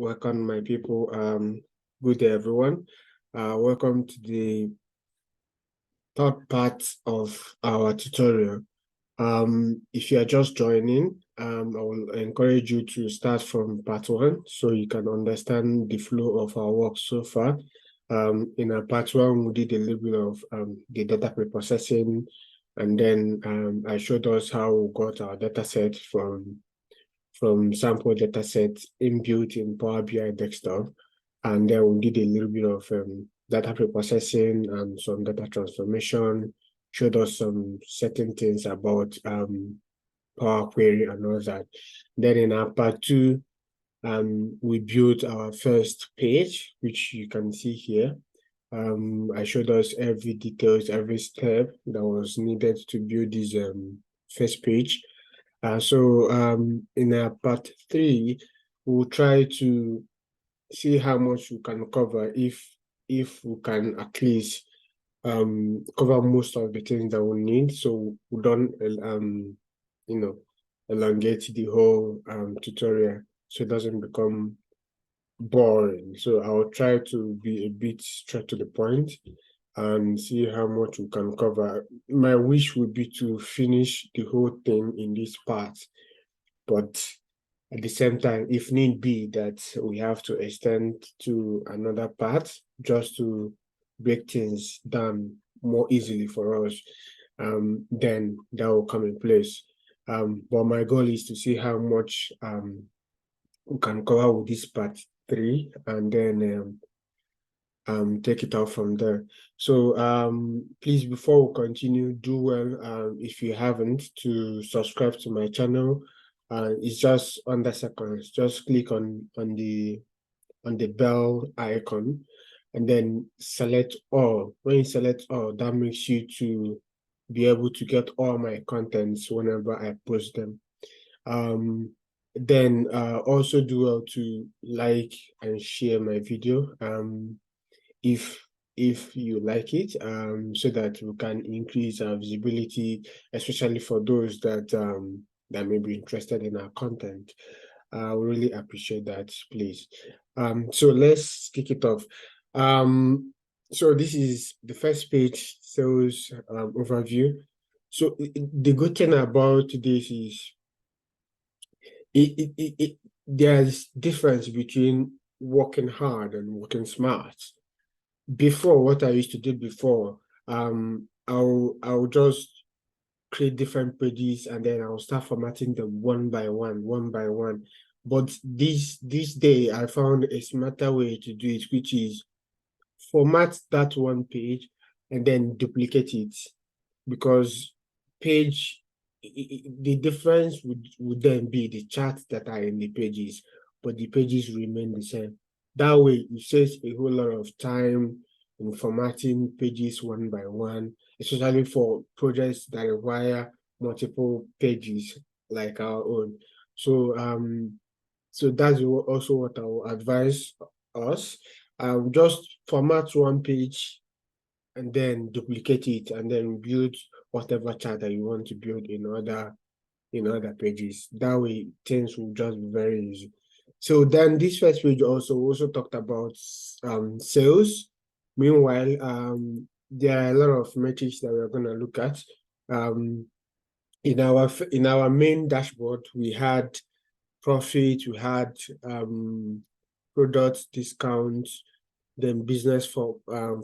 welcome my people. Good day, everyone. Welcome to the third part of our tutorial. If you are just joining, I will encourage you to start from part 1 so you can understand the flow of our work so far. In our part 1, we did a little bit of the data preprocessing, and then I showed us how we got our data set from sample data sets inbuilt in Power BI desktop. And then we did a little bit of data preprocessing and some data transformation, showed us some certain things about Power Query and all that. Then in our part 2, we built our first page, which you can see here. I showed us every details, every step that was needed to build this first page. So in our part 3, we'll try to see how much we can cover if we can at least cover most of the things that we need, so we don't elongate the whole tutorial so it doesn't become boring. So I'll try to be a bit straight to the point and see how much we can cover. My wish would be to finish the whole thing in this part, but at the same time, if need be, that we have to extend to another part just to break things down more easily for us, then that will come in place. But my goal is to see how much we can cover with this part 3, and then take it out from there. So please, before we continue, do well if you haven't to subscribe to my channel. It's just under seconds. Just click on the bell icon and then select all. When you select all, that makes you to be able to get all my contents whenever I post them. Then also do well to like and share my video if you like it, so that we can increase our visibility, especially for those that that may be interested in our content. I really appreciate that, please. So let's kick it off. So this is the first page, sales overview. So the good thing about this is there's difference between working hard and working smart. Before, what I used to do before, I'll just create different pages and then I'll start formatting them one by one. But this day, I found a smarter way to do it, which is format that one page and then duplicate it, because the difference would then be the charts that are in the pages, but the pages remain the same. That way, it saves a whole lot of time in formatting pages one by one, especially for projects that require multiple pages like our own. So so that's also what I will advise us. Just format one page and then duplicate it and then build whatever chart that you want to build in other pages. That way things will just be very easy. So then this first page also talked about sales. Meanwhile, there are a lot of metrics that we're going to look at. In our main dashboard, we had profit, we had product discounts, then business for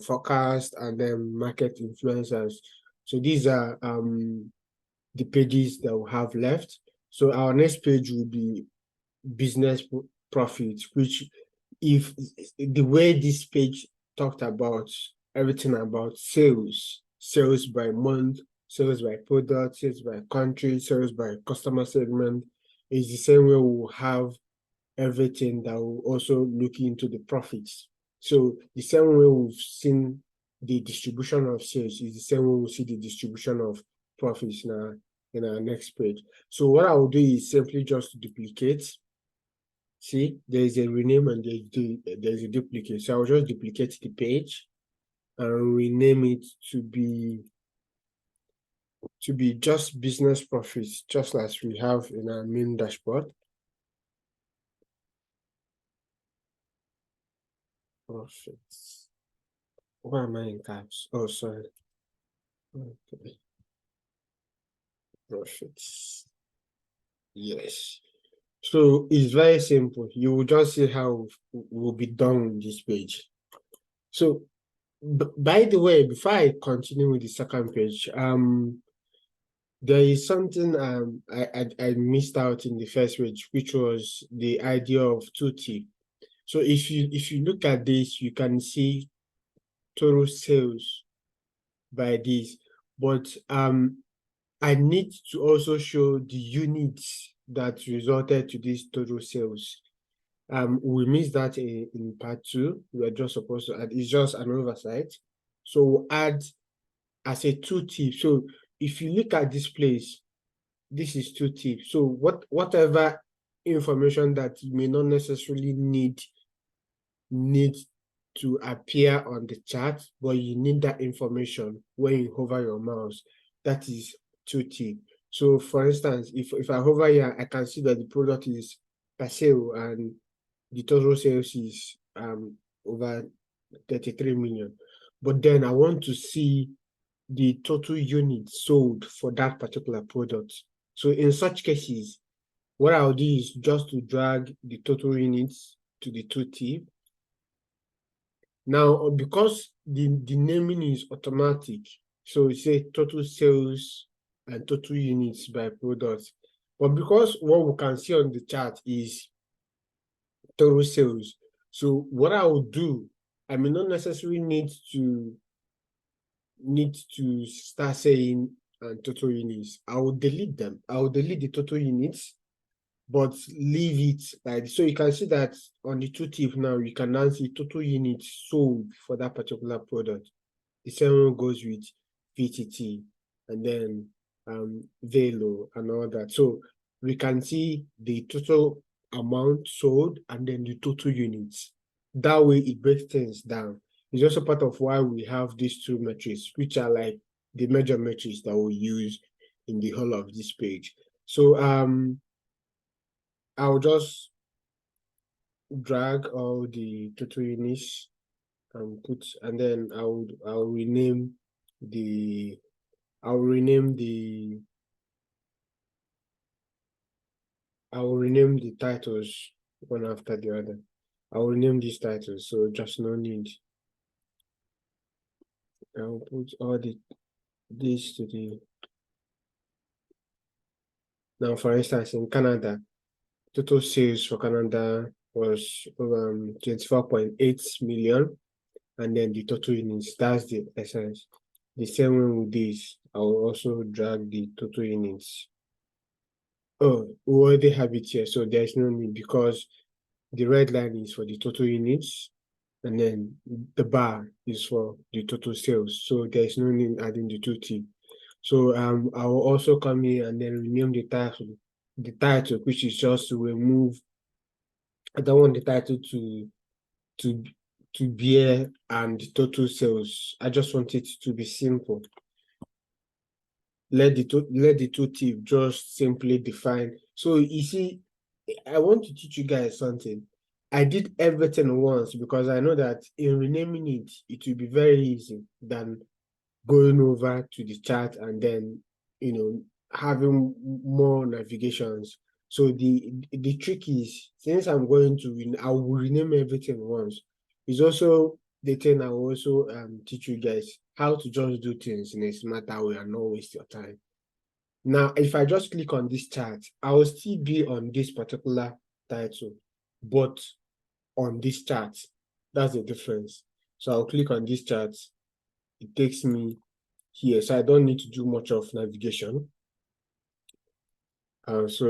forecast, and then market influencers. So these are the pages that we have left. So our next page will be business profit, which, if the way this page talked about everything about sales by month, sales by product, sales by country, sales by customer segment, is the same way we'll have everything that will also look into the profits. So the same way we've seen the distribution of sales is the same way we'll see the distribution of profits in our next page. So what I will do is simply just duplicate. See, there is a rename and there's a duplicate. So I'll just duplicate the page and rename it to be just business profits, just as we have in our main dashboard. Profits. Why am I in caps? Oh, sorry. Okay. Profits. Yes. So it's very simple. You will just see how we'll be done with this page. So, by the way, before I continue with the second page, there is something I missed out in the first page, which was the idea of 2T. So if you look at this, you can see total sales by this, but I need to also show the units that resulted to this total sales. We missed that in part 2. We are just supposed to add, it's just an oversight. So we'll add as a 2T. So if you look at this place, this is 2T. So whatever information that you may not necessarily need to appear on the chart, but you need that information when you hover your mouse. That is 2T. So for instance, if I hover here, I can see that the product is per sale and the total sales is over 33 million. But then I want to see the total units sold for that particular product. So in such cases, what I'll do is just to drag the total units to the 2T. Now, because the naming is automatic, so it says total sales and total units by product. But because what we can see on the chart is total sales, so what I will do, I may not necessarily need to start saying total units. I will delete them. I will delete the total units, but leave it like so. You can see that on the 2T now, you can now see total units sold for that particular product. The same one goes with VTT and then Velo and all that. So we can see the total amount sold and then the total units. That way it breaks things down. It's also part of why we have these two metrics, which are like the major metrics that we use in the whole of this page. So I'll just drag all the total units and put, and then I'll rename the titles one after the other. I'll rename these titles, so just no need. I'll put all this to the. Now, for instance, in Canada, total sales for Canada was 24.8 million, and then the total units, that's the essence. The same way with this, I will also drag the total units. Oh, we already have it here, so there's no need because the red line is for the total units, and then the bar is for the total sales. So there's no need adding the 2T. So I will also come here and then rename the title, which is just to remove. I don't want the title to bear and total sales. I just want it to be simple. Let the 2T just simply define. So you see, I want to teach you guys something. I did everything once because I know that in renaming it, it will be very easy than going over to the chart and then, having more navigations. So the trick is, since I'm going to, I will rename everything once. It's also the thing I will also teach you guys how to just do things in a smarter way and not waste your time. Now, if I just click on this chart, I will still be on this particular title, but on this chart. That's the difference. So I'll click on this chart. It takes me here, so I don't need to do much of navigation. Because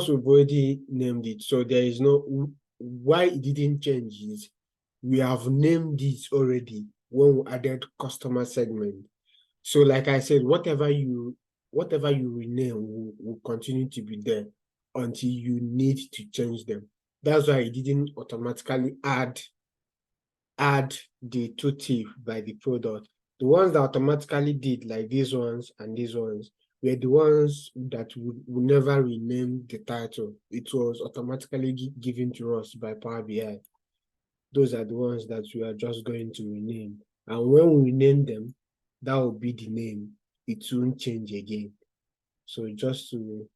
we've already named it, so there is no, why it didn't change is we have named this already when we added customer segment. So like I said, whatever you rename will continue to be there until you need to change them. That's why it didn't automatically add the 2T by the product. The ones that automatically did, like these ones and these ones, were the ones that would never rename the title. It was automatically given to us by Power BI. those are the ones that we are just going to rename. And when we rename them, that will be the name. It won't change again. So just to,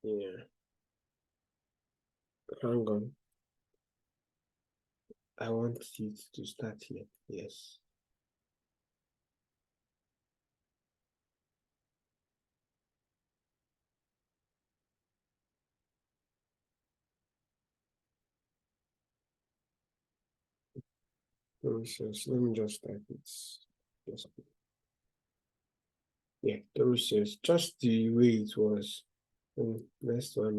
yeah, hang on. I want it to start here. Yes. Let me just type it. Yes. Yeah, Taurus, just the way it was. Next one,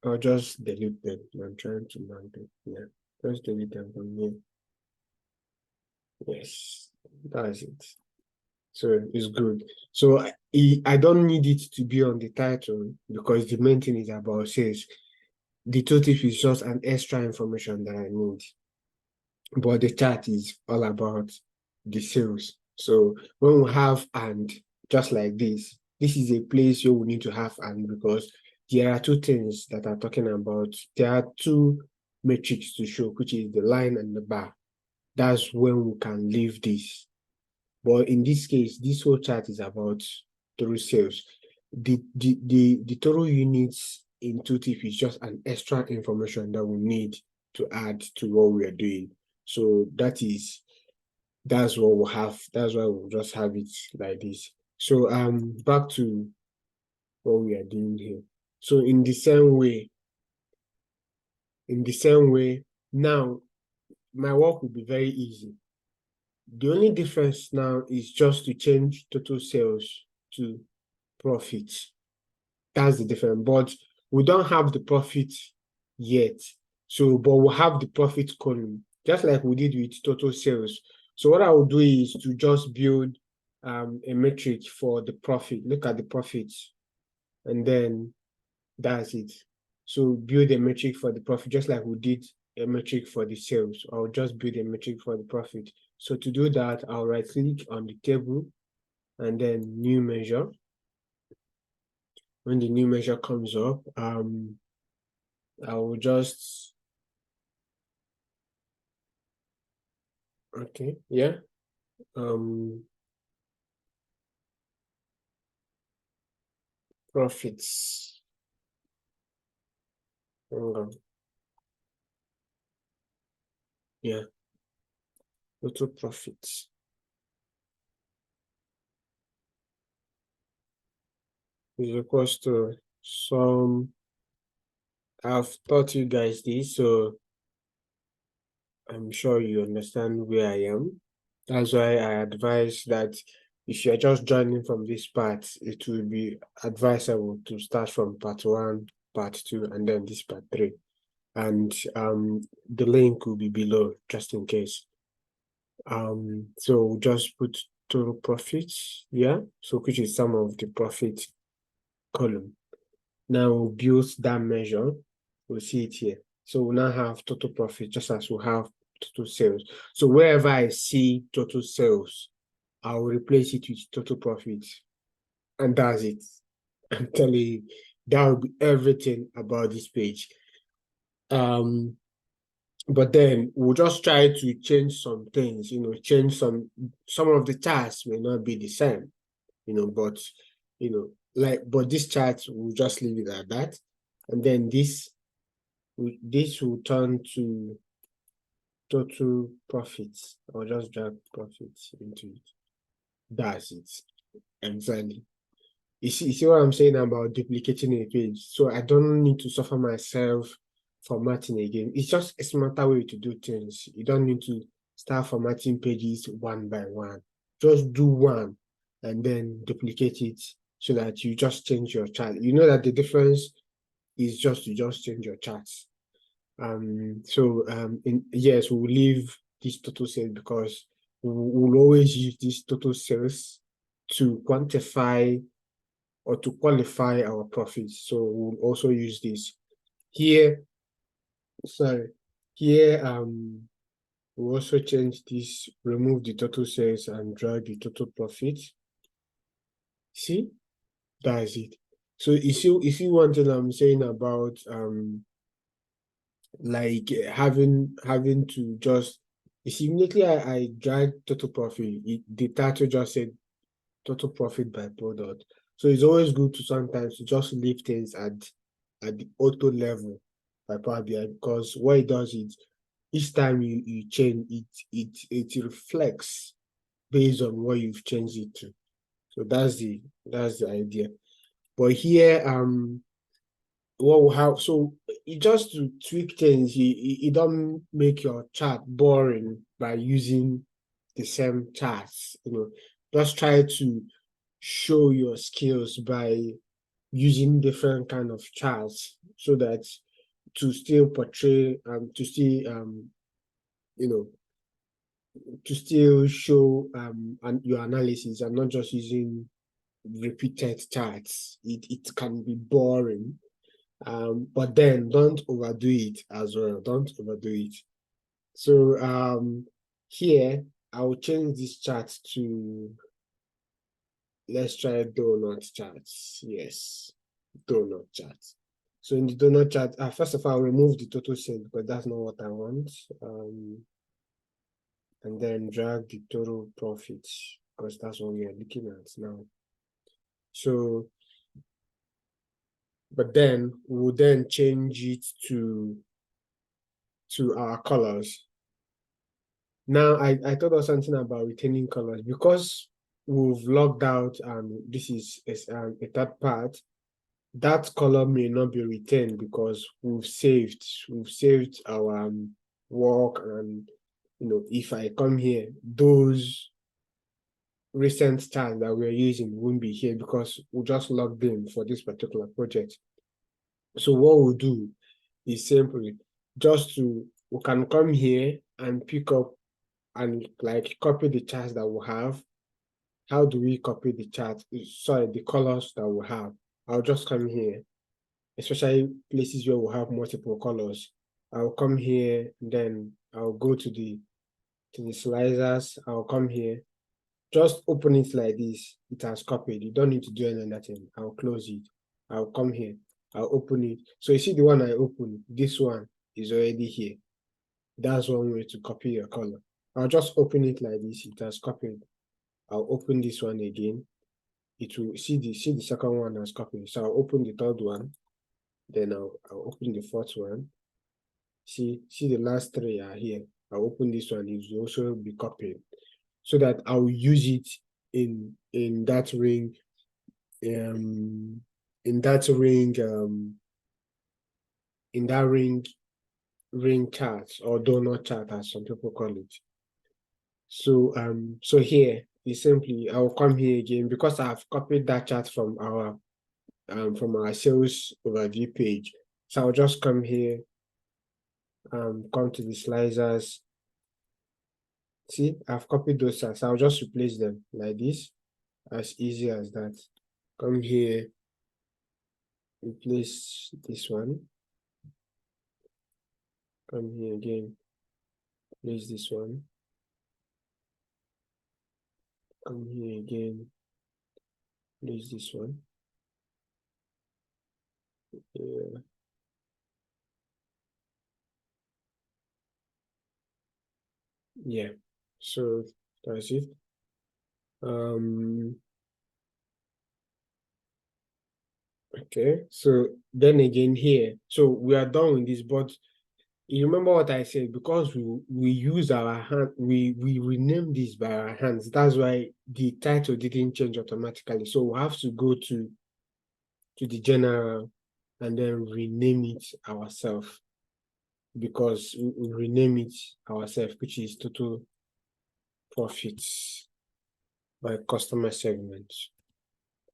I'll just delete them. I'm trying to mount it. Yeah, just delete them from here. Yes, that's it. So it's good. So I don't need it to be on the title because the main thing is about sales. The tooltip is just an extra information that I need. But the chart is all about the sales. So when we have and just like this is a place you will need to have and because there are two things that are talking about. There are two metrics to show, which is the line and the bar. That's when we can leave this. But in this case, this whole chart is about total sales. The total units in TOTIF is just an extra information that we need to add to what we are doing. So that's what we'll have. That's why we'll just have it like this. So back to what we are doing here. So in the same way, now my work will be very easy. The only difference now is just to change total sales to profit. That's the difference. But we don't have the profit yet. So, but we'll have the profit column, just like we did with total sales. So what I will do is to just build a metric for the profit. Look at the profits, and then that's it. So build a metric for the profit, just like we did a metric for the sales. I'll just build a metric for the profit. So to do that, I'll right click on the table and then new measure. When the new measure comes up, I will just, okay, yeah. Profits. Hang on. Yeah, total profits is equals to some, I've taught you guys this, so I'm sure you understand where I am. That's why I advise that if you're just joining from this part, it will be advisable to start from part 1, part 2, and then this part 3. And the link will be below just in case. So just put total profits, yeah. So which is some of the profit column. Now we'll build that measure. We'll see it here. So we now have total profit just as we have total sales. So wherever I see total sales, I'll replace it with total profit. And that's it. I'm telling you, that will be everything about this page. But then we'll just try to change some things, change some of the charts may not be the same, but but this chart will just leave it at that. And then this will turn to total profits. I'll just drag profits into it. That's it. Exactly. You see what I'm saying about duplicating a page? So I don't need to suffer myself formatting again. It's just a smarter way to do things. You don't need to start formatting pages one by one. Just do one and then duplicate it so that you just change your chart. You know that the difference is just to just change your charts. Yes, we'll leave this total sales because we'll always use this total sales to quantify or to qualify our profits. So we'll also use this here. Sorry, here we'll also change this, remove the total sales and drag the total profit. See, that's it. So you see one thing I'm saying about like having to just you see immediately I dragged total profit. The title just said total profit by product. So it's always good to sometimes to just leave things at the auto level by Power BI, because what it does is each time you change it reflects based on what you've changed it to. So that's the idea. But here what will have so you just to tweak things, you don't make your chart boring by using the same charts. Just try to show your skills by using different kind of charts so that to still portray to still you know to still show your analysis and not just using repeated charts. It can be boring. But then don't overdo it as well. Don't overdo it. So here I'll change this chart to, let's try donut charts. Yes, donut chart. So in the donut chart, first of all, I'll remove the total sale because that's not what I want. And then drag the total profit because that's what we are looking at now. So, but then we'll then change it to our colors. Now, I told us something about retaining colors because we've logged out and this is a third part. That color may not be retained because we've saved our work, and if I come here, those recent charts that we're using won't be here because we just logged in for this particular project. So what we'll do is simply we can come here and pick up and like copy the charts that we have. How do we copy the chart? Sorry, the colors that we have. I'll just come here, especially places where we have multiple colors. I'll come here, then I'll go to the slicers. I'll come here, just open it like this. It has copied. You don't need to do any other thing. I'll close it. I'll come here. I'll open it. So you see the one I opened, this one is already here. That's one way to copy your color. I'll just open it like this. It has copied. I'll open this one again. It will see the second one as copied. So I'll open the third one. Then I'll open the fourth one. See the last three are here. I'll open this one. It will also be copied, so that I'll use it in that ring, in that ring chart or donut chart as some people call it. So here is simply I'll come here again because I've copied that chart from our sales overview page. So I'll just come here, come to the slicers. See, I've copied those charts. I'll just replace them like this, as easy as that. Come here, replace this one. Come here again, place this one. Come here again, place this one. Yeah. Yeah, so that's it. Okay, so then again here, so we are done with this, but you remember what I said, because we use our hand, we rename this by our hands. That's why the title didn't change automatically. So we have to go to the general and then rename it ourselves, because we rename it ourselves, which is total profits by customer segment.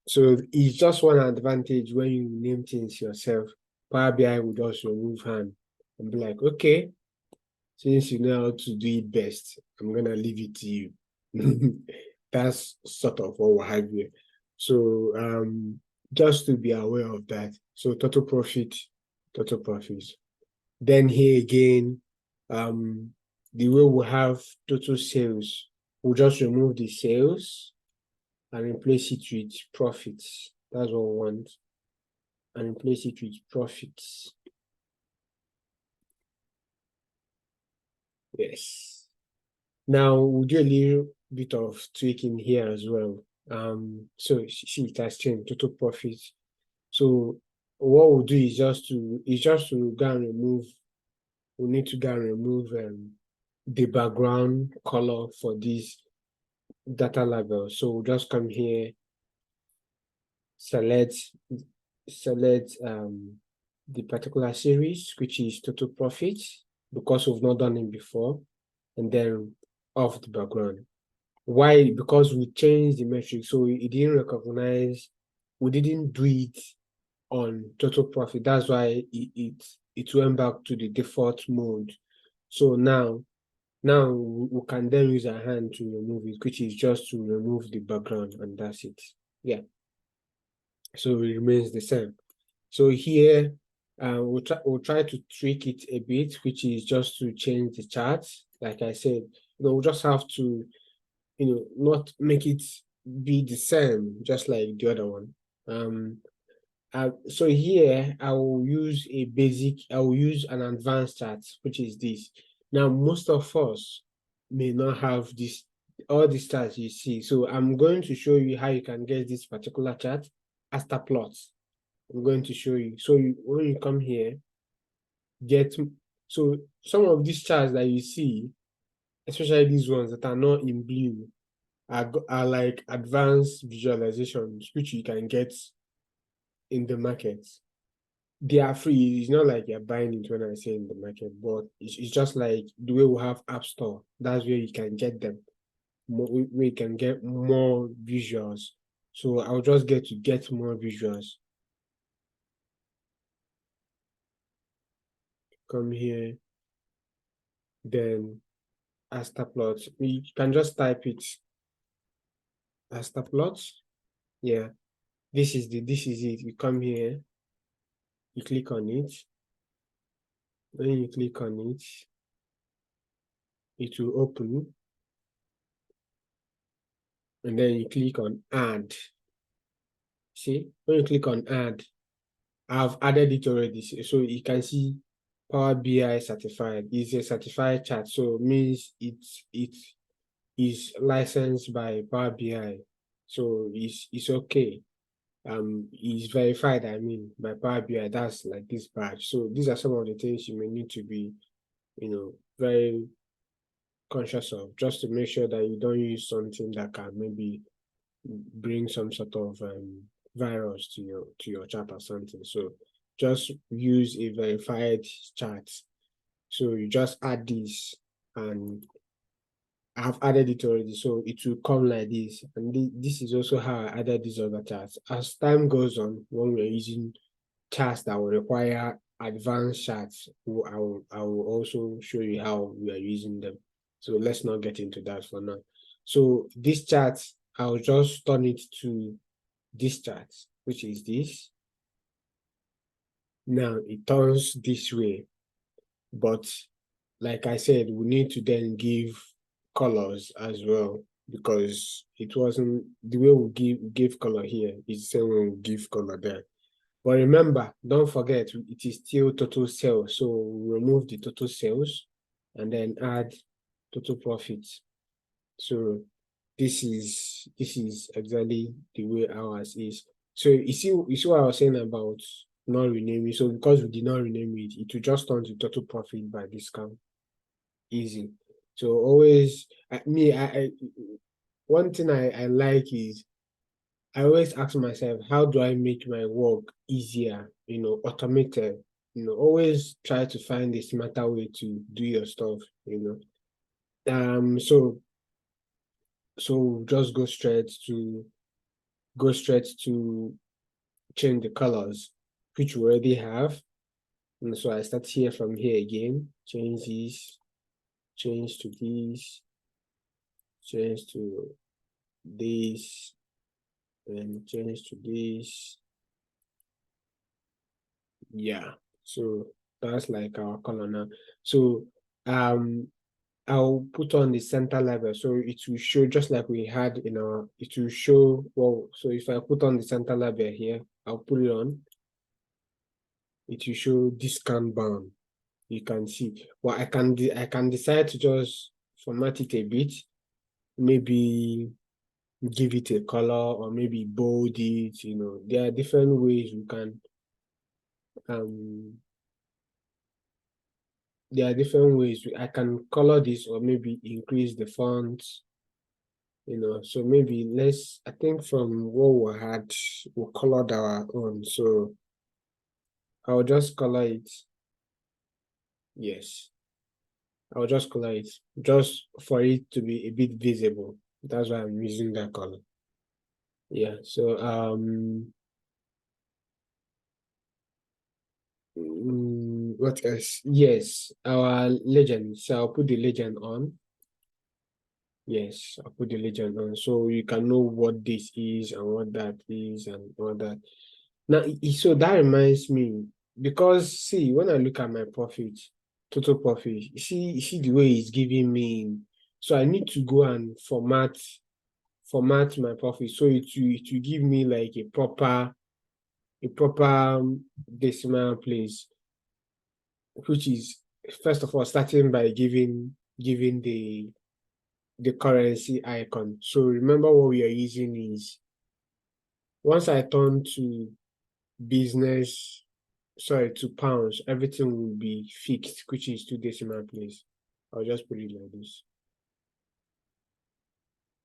So it's just one advantage when you name things yourself. Power BI will just remove hand and be like, okay, since you know how to do it best, I'm gonna leave it to you. That's sort of what we have here. So just to be aware of that. So total profit. Then here again, the way we have total sales, we'll just remove the sales and replace it with profits. That's what we want. and replace it with profits. Yes. Now we'll do a little bit of tweaking here as well. So see, it has changed total profit. So what we'll do is just to go and remove. We need to go and remove the background color for this data label. So we'll just come here, select the particular series, which is total profit, because we've not done it before, and then off the background. Why? Because we changed the metric, so it didn't recognize, we didn't do it on total profit. That's why it went back to the default mode. So now we can then use our hand to remove it, which is just to remove the background, and that's it. Yeah. So it remains the same. So here we'll try to tweak it a bit, which is just to change the chart. Like I said, we'll just have to, not make it be the same, just like the other one. So here I will use an advanced chart, which is this. Now, most of us may not have all these charts you see. So I'm going to show you how you can get this particular chart as a plot. I'm going to show you. So when you come here, so some of these charts that you see, especially these ones that are not in blue, are like advanced visualizations, which you can get in the market. They are free. It's not like you're buying it when I say in the market, but it's just like the way we have App Store. That's where you can get them. Where you can get more visuals. So I'll just get more visuals. Come here, then Astaplots. You can just type it. Astaplots. Yeah. This is it. You come here, you click on it. When you click on it, it will open. And then you click on add. See, when you click on add, I've added it already. So you can see Power BI certified. It's a certified chart, so it means it is licensed by Power BI. So it's okay. It's verified, I mean, by Power BI. That's like this badge. So these are some of the things you may need to be, very conscious of, just to make sure that you don't use something that can maybe bring some sort of virus to your chart or something. So just use a verified chart. So you just add this, and I've added it already, so it will come like this. And this is also how I added these other charts. As time goes on, when we're using charts that will require advanced charts, I will also show you how we are using them. So let's not get into that for now. So this chart, I'll just turn it to this chart, which is this. Now it turns this way, but like I said, we need to then give colors as well, because it wasn't the way we give color here is the same way we give color there. But remember, don't forget, it is still total sales. So we remove the total sales and then add total profits. So this is exactly the way ours is. So you see what I was saying about not renaming. So because we did not rename it, it will just turn to total profit by discount. Easy. So always, one thing I like is, I always ask myself, how do I make my work easier, automated, always try to find a smarter way to do your stuff, so just go straight to change the colors, which we already have. And so I start here from here again, change this, change to this, change to this, and change to this. Yeah, so that's like our color now. So I'll put on the center level, so it will show just like we had it will show. Well, so if I put on the center level here, I'll put it on. it will show discount bound. You can see. Well, I can decide to just format it a bit, maybe give it a color or maybe bold it. There are different ways we can there are different ways I can color this or maybe increase the font. So maybe I think from what we had, we colored our own. So I'll just color it. Yes, I'll just color it just for it to be a bit visible. That's why I'm using that color. Yeah, so what else? Yes, our legend. So I'll put the legend on. Yes, I'll put the legend on so you can know what this is and what that is and all that. Now, so that reminds me, because see, when I look at my profit, total profit, you see the way it's giving me. So I need to go and format my profit so it will give me like a proper decimal place, which is first of all starting by giving the currency icon. So remember what we are using is once I turn to business, sorry, to pounds, everything will be fixed, which is 2 decimal place. I'll just put it like this.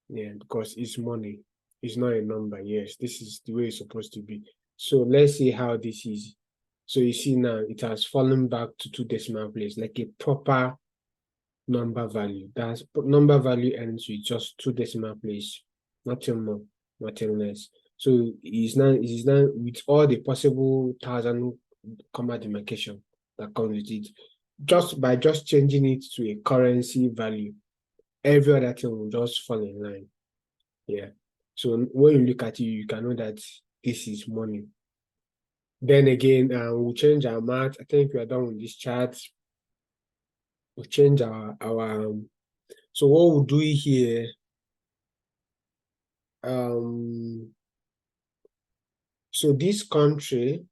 Yeah, because it's money. It's not a number. Yes, this is the way it's supposed to be. So let's see how this is. So you see now it has fallen back to 2 decimal place, like a proper number value. That's number value ends with just 2 decimal place, nothing more, nothing less. So it's now with all the possible 1,000 comma demarcation that comes with it. Just by changing it to a currency value, every other thing will just fall in line. Yeah. So when you look at it, you can know that this is money. Then again, we'll change our math. I think we are done with this chart. We'll change our so what we'll do here, so this country,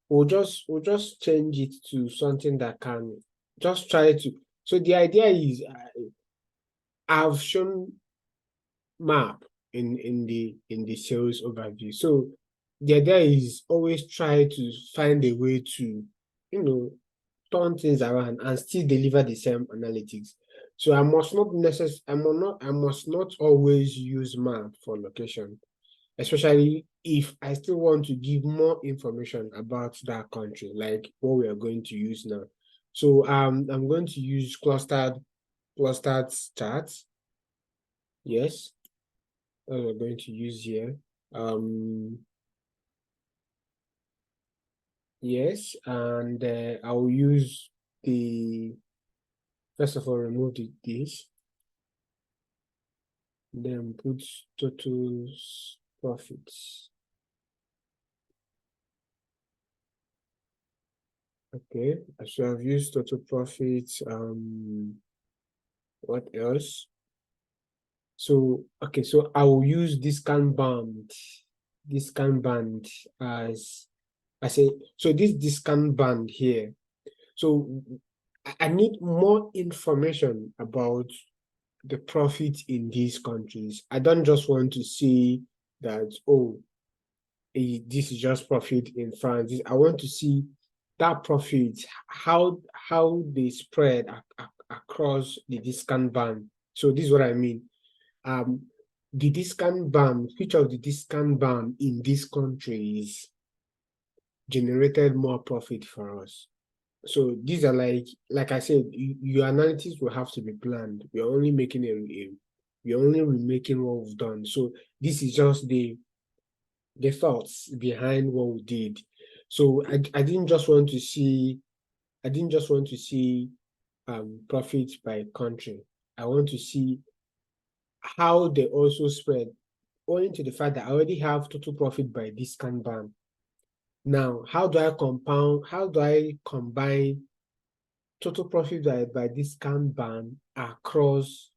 we'll just change it to something that can just try to. So the idea is, I've shown map in the sales overview. So the idea is always try to find a way to, turn things around and still deliver the same analytics. So I must not always use map for location, especially if I still want to give more information about that country, like what we are going to use now. So I'm going to use clustered charts. Yes, that we're going to use here. Yes, and I will use first of all, remove this, then put total profits. Okay, so I've used total profits. What else? So, okay, so I will use discount band as I say. So this discount band here. So I need more information about the profit in these countries. I don't just want to see that, oh, this is just profit in France. I want to see that profit, how they spread across the discount band. So this is what I mean. The discount band, which of the discount band in these countries generated more profit for us? So these are like I said, your analytics will have to be planned. We're only making we're only remaking what we've done. So this is just the thoughts behind what we did. So I didn't just want to see profit by country. I want to see how they also spread, owing to the fact that I already have total profit by discount band. Now, how do I combine total profit by discount band across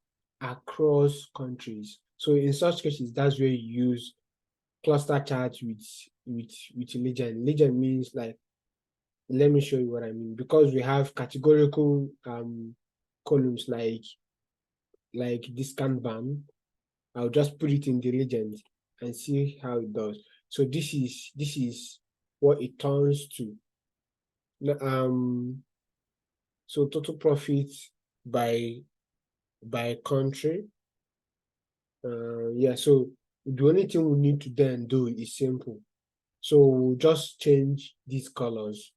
countries? So in such cases, that's where you use cluster charts with legend. Legend means like let me show you what I mean. Because we have categorical columns like discount ban, I'll just put it in the legend and see how it does. So this is what it turns to. So total profit by country. Yeah, so the only thing we need to then do is simple. So we'll just change these colors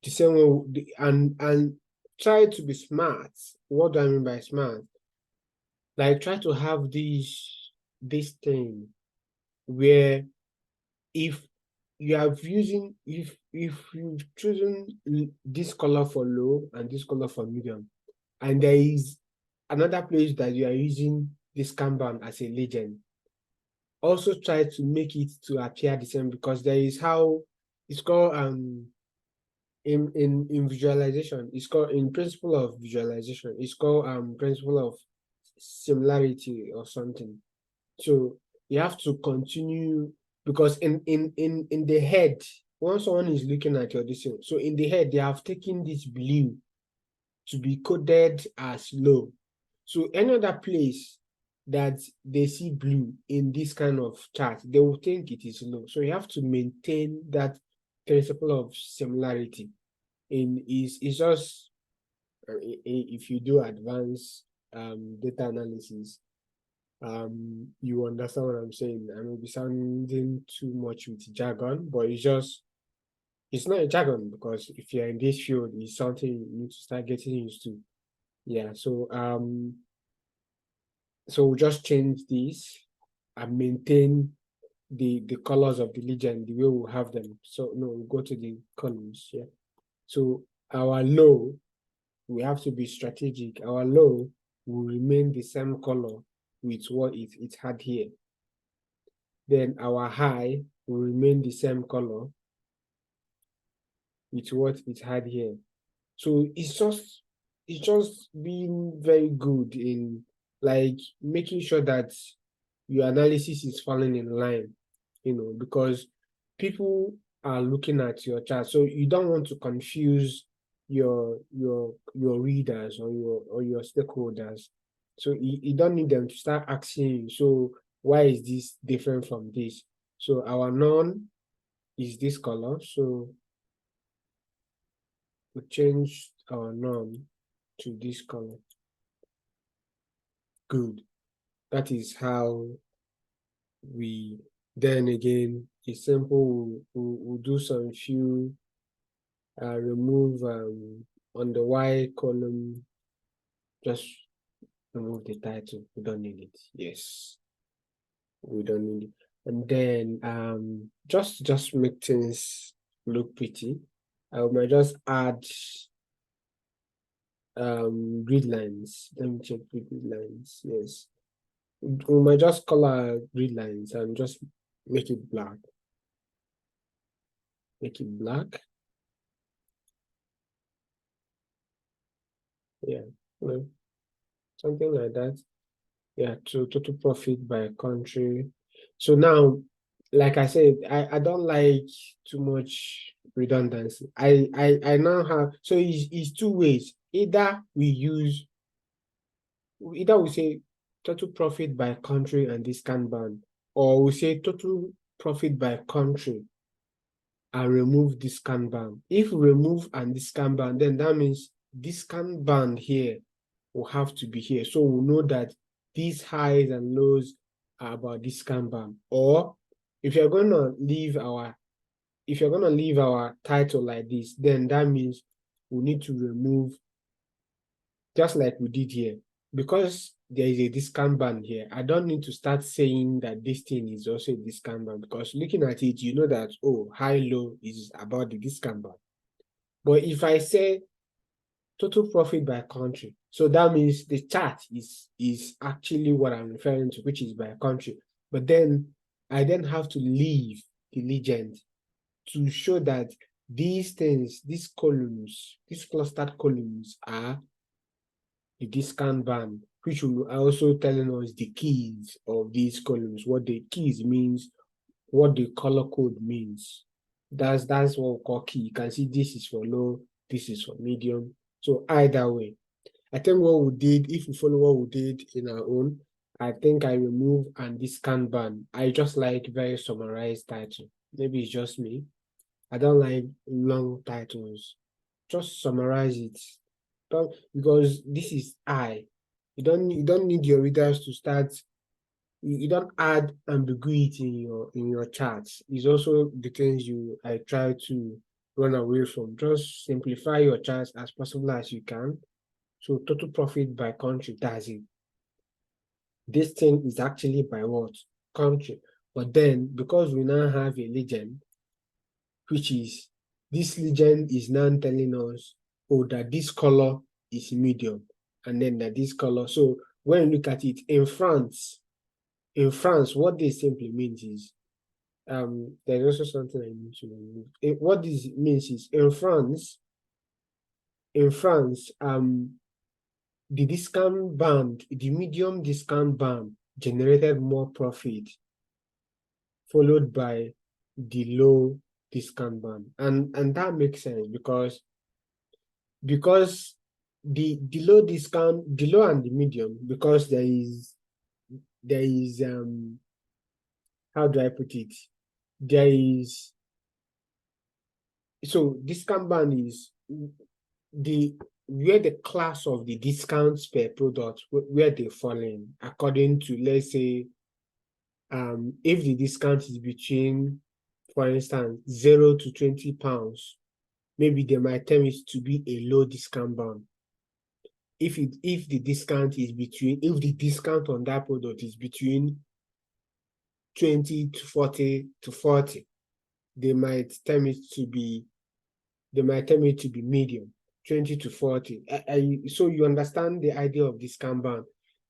the same way and try to be smart. What do I mean by smart? Like try to have this thing where if if you've chosen this color for low and this color for medium, and there is another place that you are using this Kanban as a legend, also try to make it to appear the same, because there is how it's called in visualization, it's called in principle of visualization, it's called principle of similarity or something. So you have to continue, because in the head, once someone is looking at your this, so in the head they have taken this blue to be coded as low. So any other place that they see blue in this kind of chart, they will think it is low. So you have to maintain that principle of similarity. It's just if you do advanced data analysis, you understand what I'm saying. I may be sounding too much with jargon, but it's not a jargon, because if you're in this field, it's something you need to start getting used to. Yeah, so we'll just change this and maintain the colors of the legend the way we'll have them. So no, we'll go to the columns. Yeah. So our low, we have to be strategic. Our low will remain the same color with what it had here. Then our high will remain the same color with what it had here. So it's just being very good in like making sure that your analysis is falling in line, because people are looking at your chart. So you don't want to confuse your readers or your stakeholders. So you don't need them to start asking you, so why is this different from this? So our none is this color. So we change our none to this color. Good. That is how we then again it's simple. We'll do some few remove on the Y column, just remove the title. We don't need it. Yes, we don't need it. And then just make things look pretty. I might just add grid lines. Let me check the grid lines. Yes, we might just color grid lines and just make it black. Make it black. Yeah, something like that. Yeah, to total profit by country. So now, like I said, I don't like too much redundancy. I now have, so it's two ways. Either we say total profit by country and discount band, or we say total profit by country and remove discount band. If we remove and discount band, then that means discount band here will have to be here. So we'll know that these highs and lows are about discount band. Or if you're gonna leave our title like this, then that means we need to remove, just like we did here. Because there is a discount band here, I don't need to start saying that this thing is also a discount band, because looking at it, you know that, oh, high low is about the discount band. But if I say total profit by country, so that means the chart is actually what I'm referring to, which is by country. But then I then have to leave the legend to show that these things, these columns, these clustered columns are the discount band, which will also telling us the keys of these columns, what the keys means, what the color code means. That's what we call key. You can see this is for low, this is for medium. So either way, I think what we did, if we follow what we did in our own, I think I remove and discount ban. I just like very summarized title. Maybe it's just me. I don't like long titles. Just summarize it. Because this is I. You don't need your readers to start. You don't add ambiguity in your charts. It's also the things I try to run away from. Just simplify your charts as possible as you can. So total profit by country, that's it. This thing is actually by what? Country. But then, because we now have a legend, which is, this legend is now telling us, oh, that this color is medium, and then that this color. So when you look at it, in France, what this simply means is, there's also something I need to remove. What this means is, in France, the discount band, the medium discount band generated more profit, followed by the low discount band. And that makes sense because the low discount, the low and the medium, because there is how do I put it? There is, so discount band is where the class of the discounts per product, where they fall in, according to, let's say, if the discount is between, for instance, 0 to 20 pounds, maybe they might term it to be a low discount band. If the discount on that product is between 20 to 40, they might term it to be medium, 20 to 40. So you understand the idea of discount band.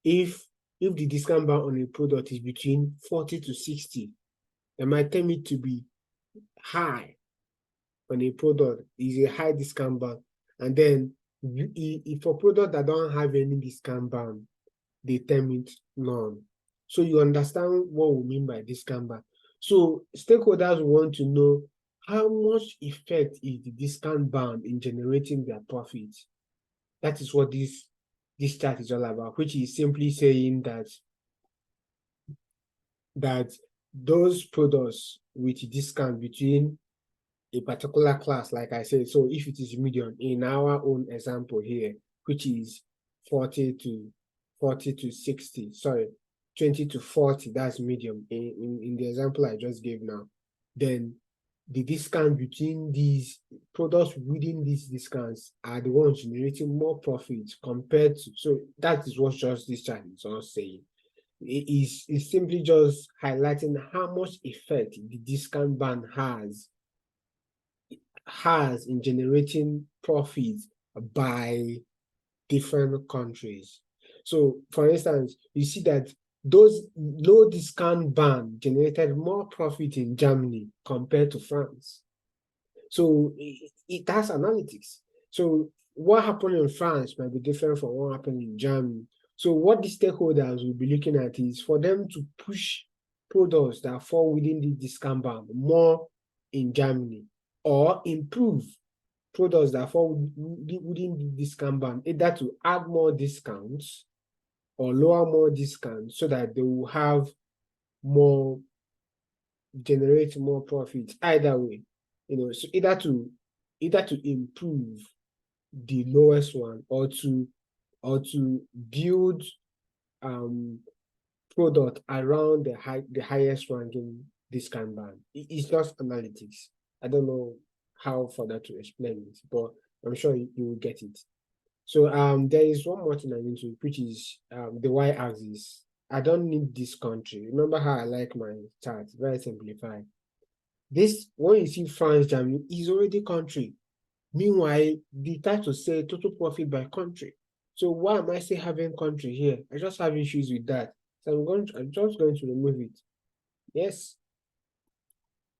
If the discount band on a product is between 40 to 60, they might term it to be high on a product, is a high discount band. And then for product that don't have any discount band, they term it none. So you understand what we mean by discount band. So stakeholders want to know how much effect is the discount band in generating their profits. That is what this chart is all about, which is simply saying that those products with discount between a particular class, like I said, so if it is medium in our own example here, which is 40 to 60, sorry, 20 to 40, that's medium in the example I just gave now, then the discount between these products within these discounts are the ones generating more profit compared to, so that is what just this chart is all saying. It is simply just highlighting how much effect the discount band has in generating profits by different countries. So, for instance, you see that those low discount band generated more profit in Germany compared to France. So it has analytics. So what happened in France might be different from what happened in Germany. So what the stakeholders will be looking at is for them to push products that fall within the discount band more in Germany, or improve products that fall within the discount band, either to add more discounts or lower more discounts, so that they will have generate more profit. Either way, so either to improve the lowest one, or to build product around the highest ranking discount band. It's just analytics. I don't know how further to explain it, but I'm sure you will get it. So there is one more thing I need to, which is the y-axis. I don't need this country. Remember how I like my chart, very simplified. This, when you see France, Germany, is already country. Meanwhile, the title say total profit by country. So why am I still having country here? I just have issues with that. So I'm just going to remove it. Yes.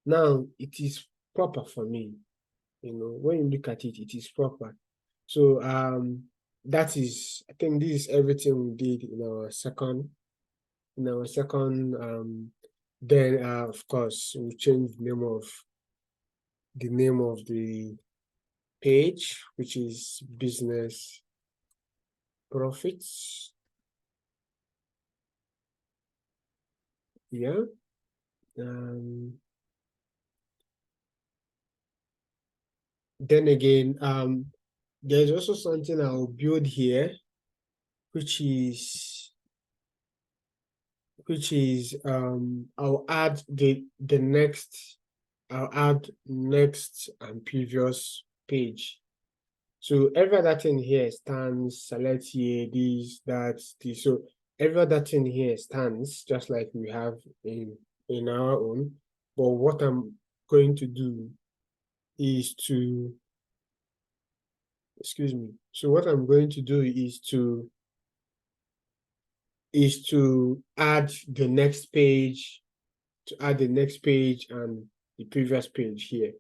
Now it is proper for me. When you look at it, it is proper. So that is, I think this is everything we did in our second. Then of course we changed the name of the name of the page, which is business profits. Yeah. Then again, there's also something I'll build here, which is I'll add I'll add next and previous page. So every other thing here stands, select here, this, that, this. So every other thing here stands, just like we have in our own. But what I'm going to do is to, excuse me. So what I'm going to do is to add the next page, and the previous page here.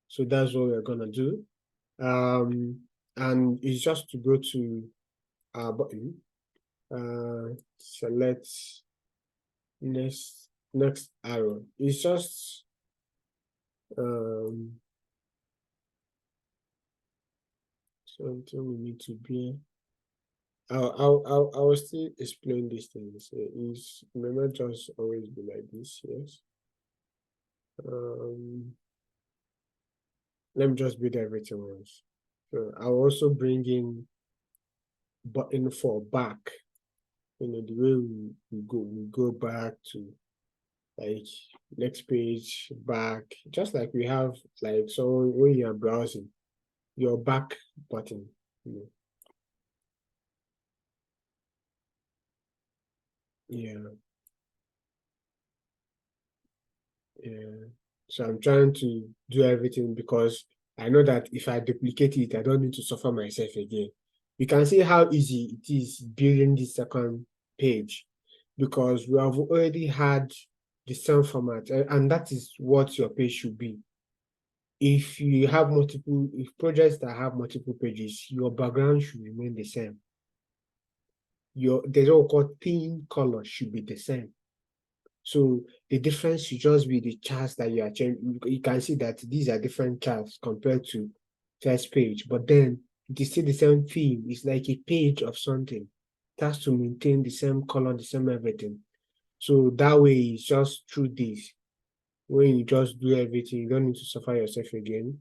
So that's what we're gonna do. And it's just to go to our button, select next arrow. It's just something we need to be. I will still explain these things. It's may not just always be like this, yes. Let me just build everything once. So I'll also bring in button for back. You know, the way we go back to like next page, back, just like we have like, so when you're browsing, your back button, you know. Yeah, yeah. So I'm trying to do everything because I know that if I duplicate it, I don't need to suffer myself again. You can see how easy it is building the second page because we have already had the same format, and that is what your page should be. If you have if projects that have multiple pages, your background should remain the same. The so-called theme color should be the same. So the difference should just be the charts that you are changing. You can see that these are different charts compared to first page, but then it is still the same theme. It's like a page of something. It has to maintain the same color, the same everything. So that way it's just through this. When you just do everything, you don't need to suffer yourself again.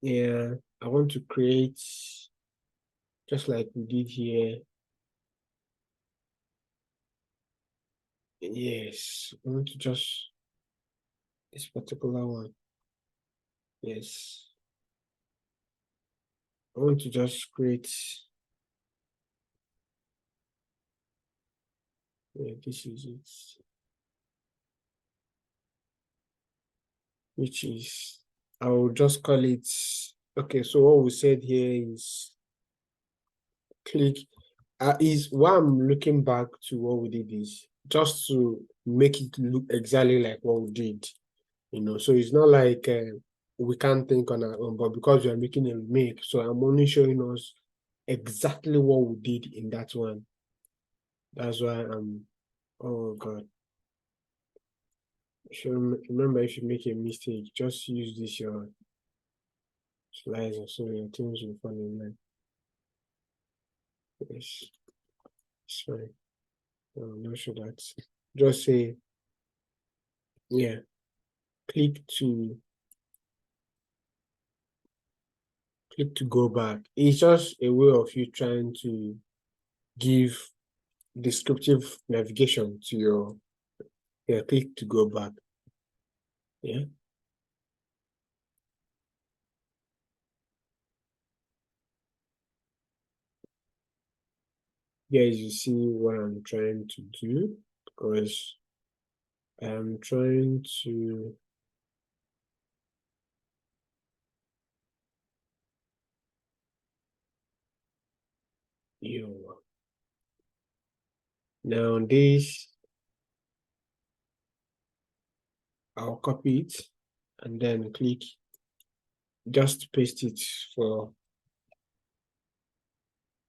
Yeah, I want to create just like we did here. Yes, I want to just this particular one. Yes, I want to just create. Yeah, this is it. Which is, I will just call it. Okay, so what we said here is click. Is why I'm looking back to what we did is just to make it look exactly like what we did. You know, so it's not like we can't think on our own, but because we are making a remake, so I'm only showing us exactly what we did in that one. That's why I'm, oh God. So remember, if you make a mistake, just use this your slicer so your things will fall in line. Yes, it's fine. I'm not sure that. Just say, yeah, click to go back. It's just a way of you trying to give descriptive navigation to your, yeah, click to go back. Yeah. Guys, you see what I'm trying to do because I'm trying to, you know, now this, I'll copy it and then click, just paste it for,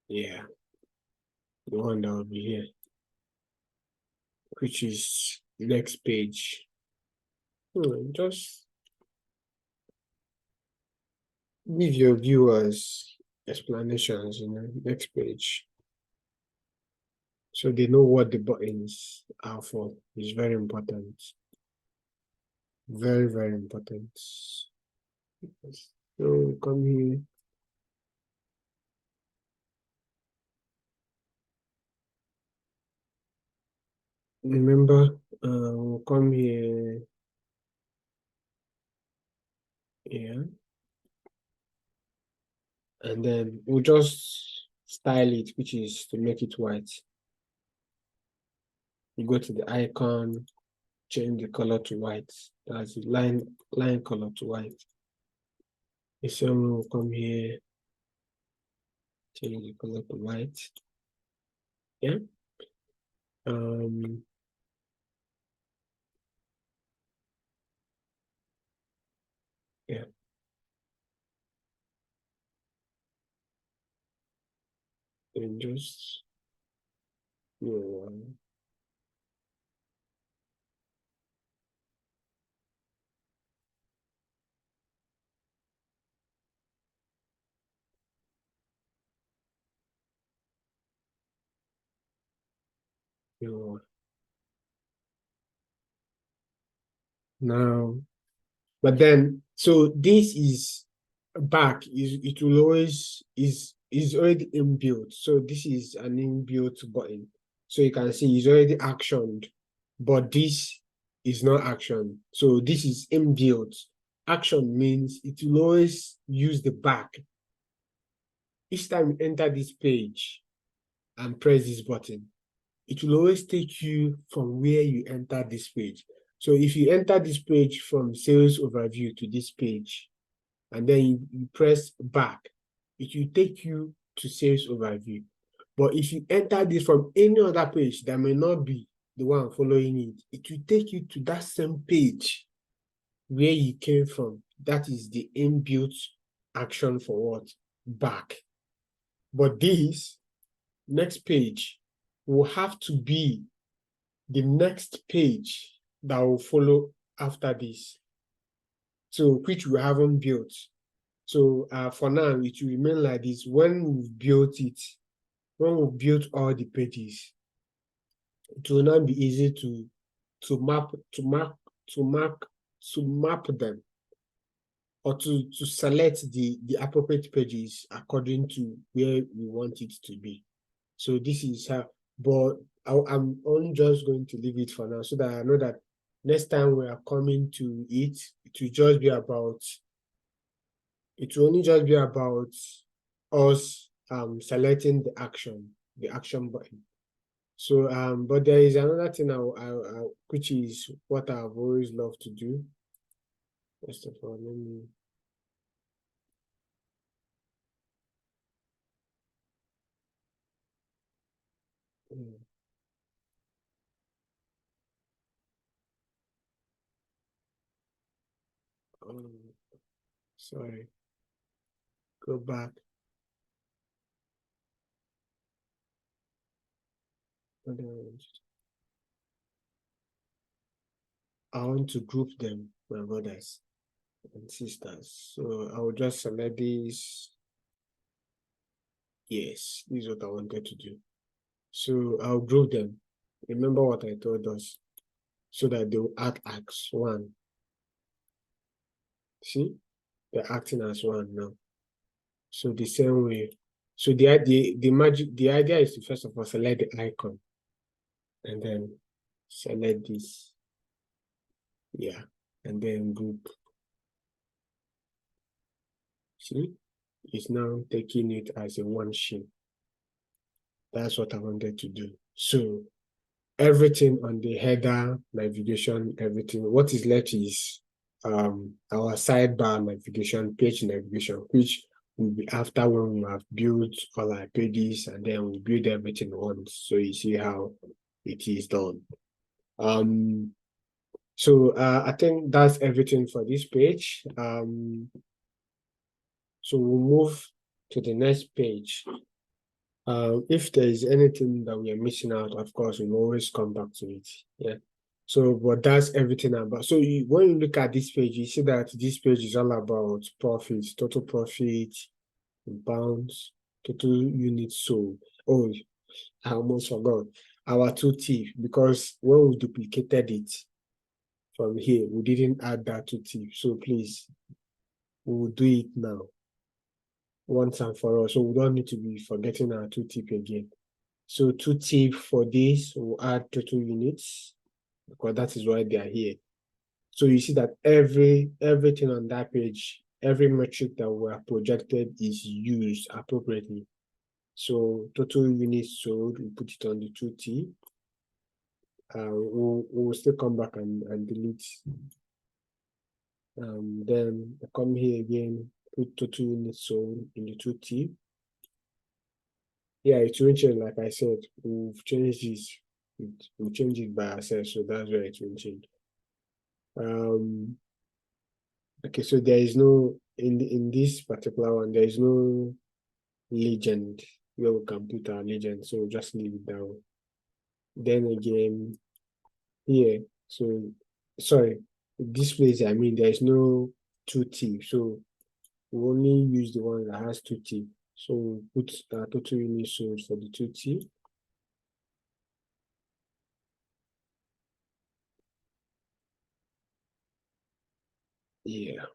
yeah, the one that will be here, which is next page. Just give your viewers explanations in the next page, so they know what the buttons are for. It's very important. Very, very important. So come here. Remember, we'll come here. Yeah. And then we'll just style it, which is to make it white. You go to the icon, change the color to white. That's the line color to white. The same will come here, change the color to white. Yeah. Yeah. And just yeah. Yeah. Now, but then so this is back is it will always is already inbuilt. So this is an inbuilt button. So you can see it's already actioned, but this is not action. So this is inbuilt. Action means it will always use the back. Each time you enter this page and press this button, it will always take you from where you enter this page. So if you enter this page from sales overview to this page, and then you press back, it will take you to sales overview. But if you enter this from any other page that may not be the one following it, it will take you to that same page where you came from. That is the inbuilt action for what? Back. But this next page will have to be the next page that will follow after this. So which we haven't built. So for now, it will remain like this. When we've built it, when we've built all the pages, it will not be easy to map them, or to select the appropriate pages according to where we want it to be. So this is how, but I'm only just going to leave it for now so that I know that next time we are coming to it, it will just be about, it will only just be about us selecting the action button. So but there is another thing which is what I've always loved to do. First of all, let me sorry, go back. I want to group them, my brothers and sisters. So I will just select these. Yes, this is what I wanted to do. So I'll group them. Remember what I told us, so that they will act as one. See, they're acting as one now. So the same way. So the idea is to first of all select the icon, and then select this. Yeah, and then group. See, it's now taking it as a one sheet. That's what I wanted to do. So everything on the header, navigation, everything. What is left is our sidebar navigation, page navigation, which will be after when we have built all our pages, and then we build everything once. So you see how it is done. So I think that's everything for this page. So we'll move to the next page. If there is anything that we are missing out, of course, we'll always come back to it. Yeah. So, but that's everything about. So when you look at this page, you see that this page is all about profit, total profit, pounds, total units sold. Oh, I almost forgot our two T because when we duplicated it from here, we didn't add that two T. So please, we will do it now once and for all. So we don't need to be forgetting our two tip again. So two tip for this, we'll add total units because that is why they are here. So you see that everything on that page, every metric that we have projected is used appropriately. So total units sold, we put it on the 2T. We'll still come back and delete. Then come here again, put total units sold in the 2T. Yeah, it will change, like I said, we've changed this. We'll change it by ourselves, so that's where it will change. Okay, so there is no in this particular one, there is no legend where we can put our legend, so just leave it down. Then again, here, so sorry, this place, I mean, there is no 2T, so we only use the one that has 2T. So put total units sold for the 2T. Yeah.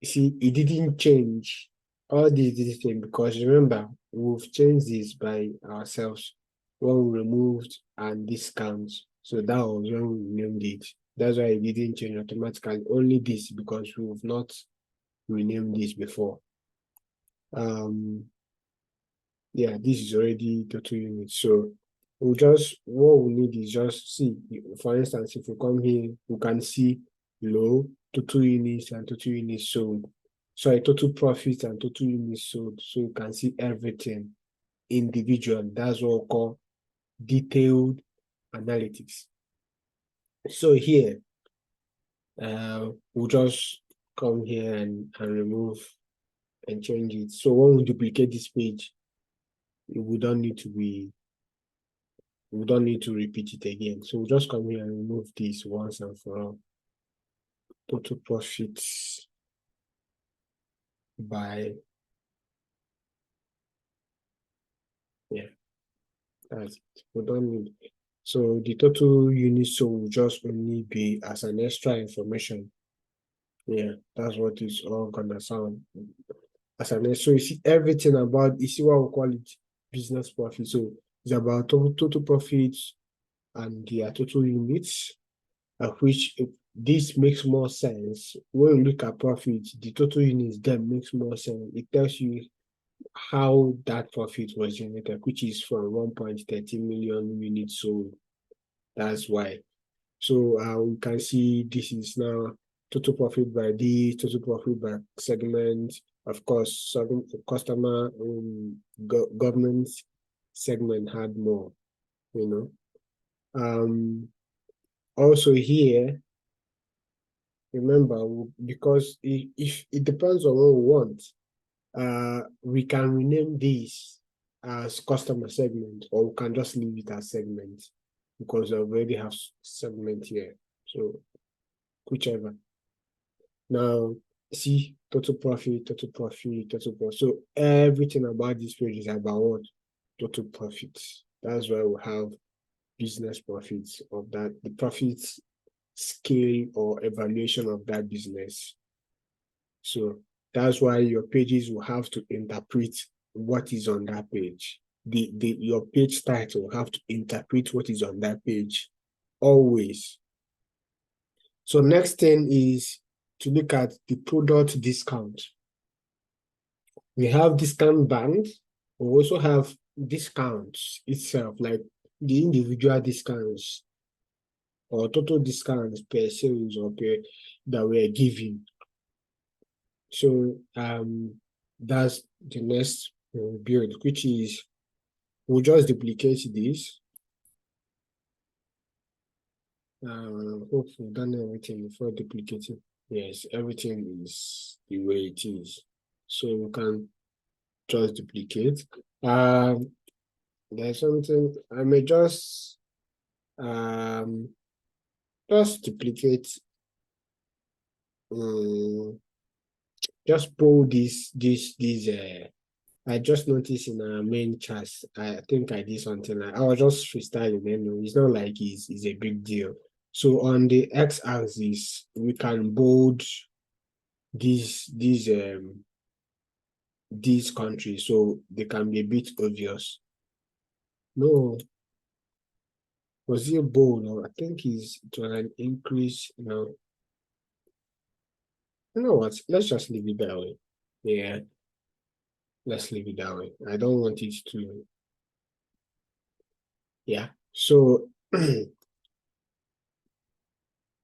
See, it didn't change. All this didn't change because remember, we've changed this by ourselves when we removed and discount. So that was when we renamed it. That's why it didn't change automatically. Only this because we've not renamed this before. Yeah, this is already total units. So what we need is just see, for instance, if we come here, we can see low, total units and total units sold. Sorry, total profits and total units sold. So you can see everything individual. That's what we call detailed analytics. So here, we'll just come here and remove and change it. So when we duplicate this page, we don't need to repeat it again. So we'll just come here and remove this once and for all. Total profits by, yeah, that's it. We don't need. So the total units so will just only be as an extra information. Yeah, that's what it's all gonna sound as an extra. So you see everything about, you see what we call it business profit. So it's about total profits and their total units, of which this makes more sense. When you look at profit, the total units then makes more sense. It tells you how that profit was generated, which is from 1.13 million units sold. That's why. So we can see this is now total profit by this, total profit by segment. Of course, some customer government segment had more, you know. Also here, remember, because if it depends on what we want, we can rename this as customer segment, or we can just leave it as segment because I already have segment here. So whichever. Now, see total profit, total profit, total profit. So everything about this page is about what? Total profits. That's why we have business profits of that, the profits scale or evaluation of that business. So that's why your pages will have to interpret what is on that page. Your page title will have to interpret what is on that page always. So next thing is to look at the product discount. We have discount band. We also have discounts itself, like the individual discounts or total discounts per sales or per that we're giving. So that's the next build, which is we'll just duplicate this. Hope we've done everything before duplicating. Yes, everything is the way it is. So we can just duplicate. There's something I may just Just duplicate, just pull this. I just noticed in our main chat, I think I did something like, I was just freestyling, it's not like it's a big deal. So on the x-axis, we can bold these countries so they can be a bit obvious. No, was it bold? Or I think it was an increase, You know what? Let's just leave it that way. Yeah, let's leave it that way. I don't want it to, yeah. So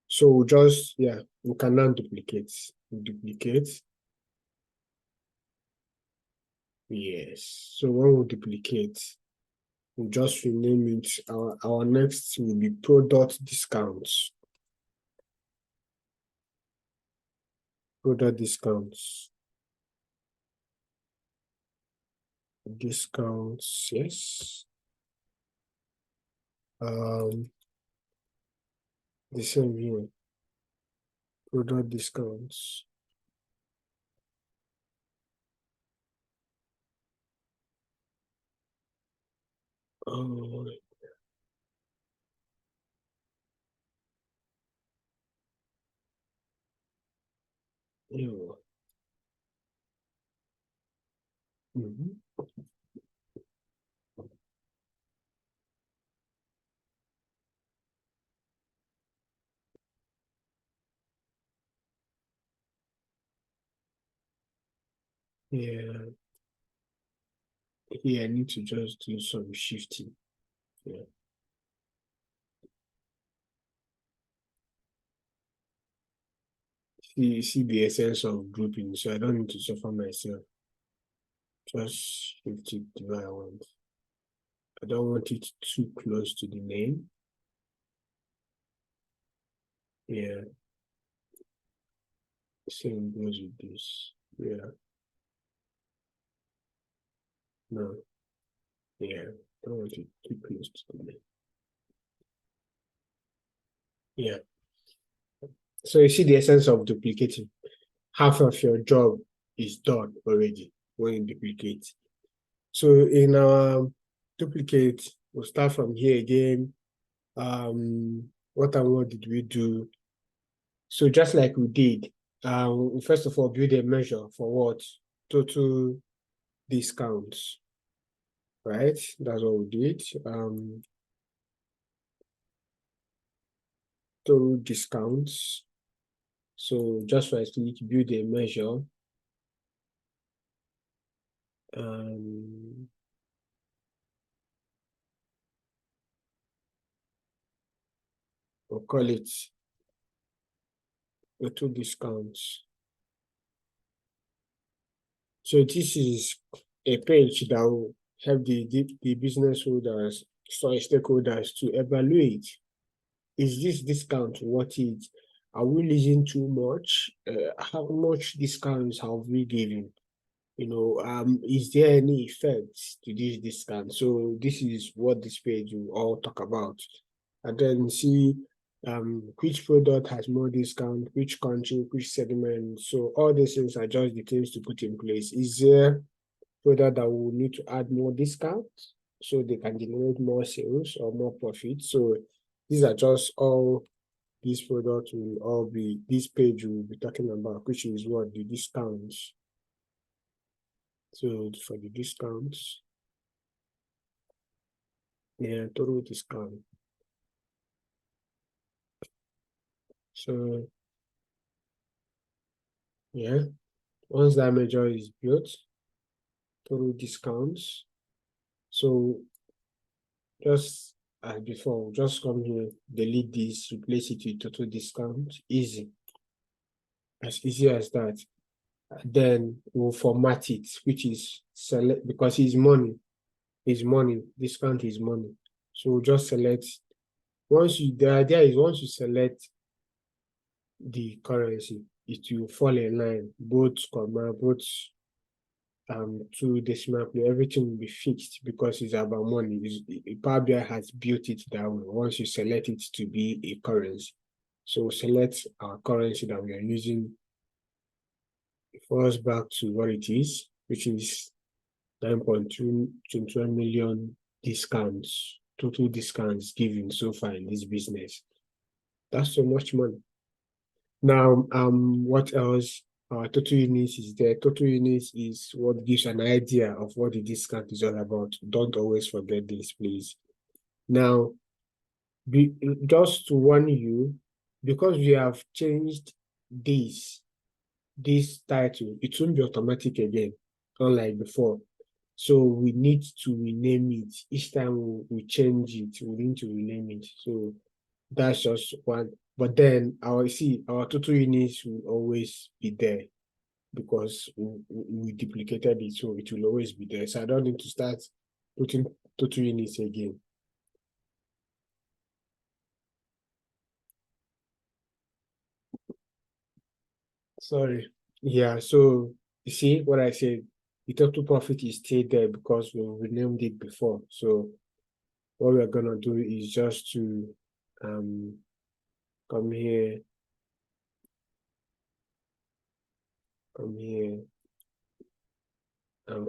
so just, yeah, we can now duplicate. Duplicate. Yes. So when we duplicate, we just rename it. Our next will be product discounts. Product discounts. Discounts, yes. The same here. Product discounts. Oh, yeah. Yeah. Here I need to just do some shifting. Yeah. See the essence of grouping, so I don't need to suffer myself. Just shift it the way I want. I don't want it too close to the name. Yeah. Same goes with this. Yeah. No. Yeah. I don't want it too close to the name. Yeah. So you see the essence of duplicating. Half of your job is done already when you duplicate. So in our duplicate, we'll start from here again. What and what did we do? So just like we did, we first of all build a measure for what? Total discounts, right? That's what we did. Total discounts. So just right click, build a measure. We'll call it total discounts. So this is a page that will help the business holders, sorry, stakeholders to evaluate, is this discount worth it? Are we losing too much? How much discounts have we given? Is there any effect to this discount? So this is what this page will all talk about. And then see which product has more discount, which country, which segment. So all these things are just the things to put in place. Is there product that will need to add more discount so they can generate more sales or more profit? So these are just all these products will all be, this page will be talking about, which is what the discounts. So for the discounts, yeah, total discount. So yeah, once that measure is built, total discounts. So just as before, just come here, delete this, replace it with total discount. Easy. As easy as that. Then we'll format it, which is select, because it's money. It's money. Discount is money. So we'll just select. The idea is once you select the currency, it will fall in line, both comma, both two decimal place, everything will be fixed because it's about money. Power BI has built it that way. Once you select it to be a currency, so select our currency that we are using, falls back to what it is, which is 9.2 million discounts, total discounts given so far in this business. That's so much money. Now, what else? Total units is there. Total units is what gives an idea of what the discount is all about. Don't always forget this, please. Now, just to warn you, because we have changed this title, it won't be automatic again, unlike before. So we need to rename it. Each time we change it, we need to rename it. So that's just one. But then our total units will always be there because we duplicated it, so it will always be there. So I don't need to start putting total units again. Sorry. Yeah, so you see what I said, the total profit is still there because we renamed it before. So what we're gonna do is just to come here, and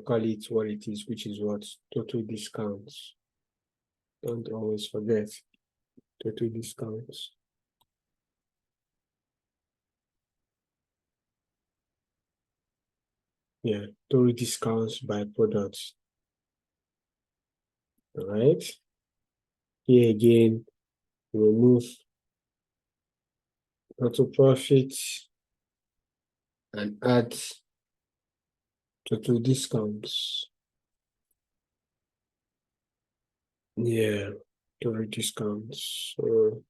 call it what it is, which is what? Total discounts. Don't always forget total discounts. Yeah, total discounts by products. All right. Here again, remove total profit and add total discounts. Yeah, total discounts. So,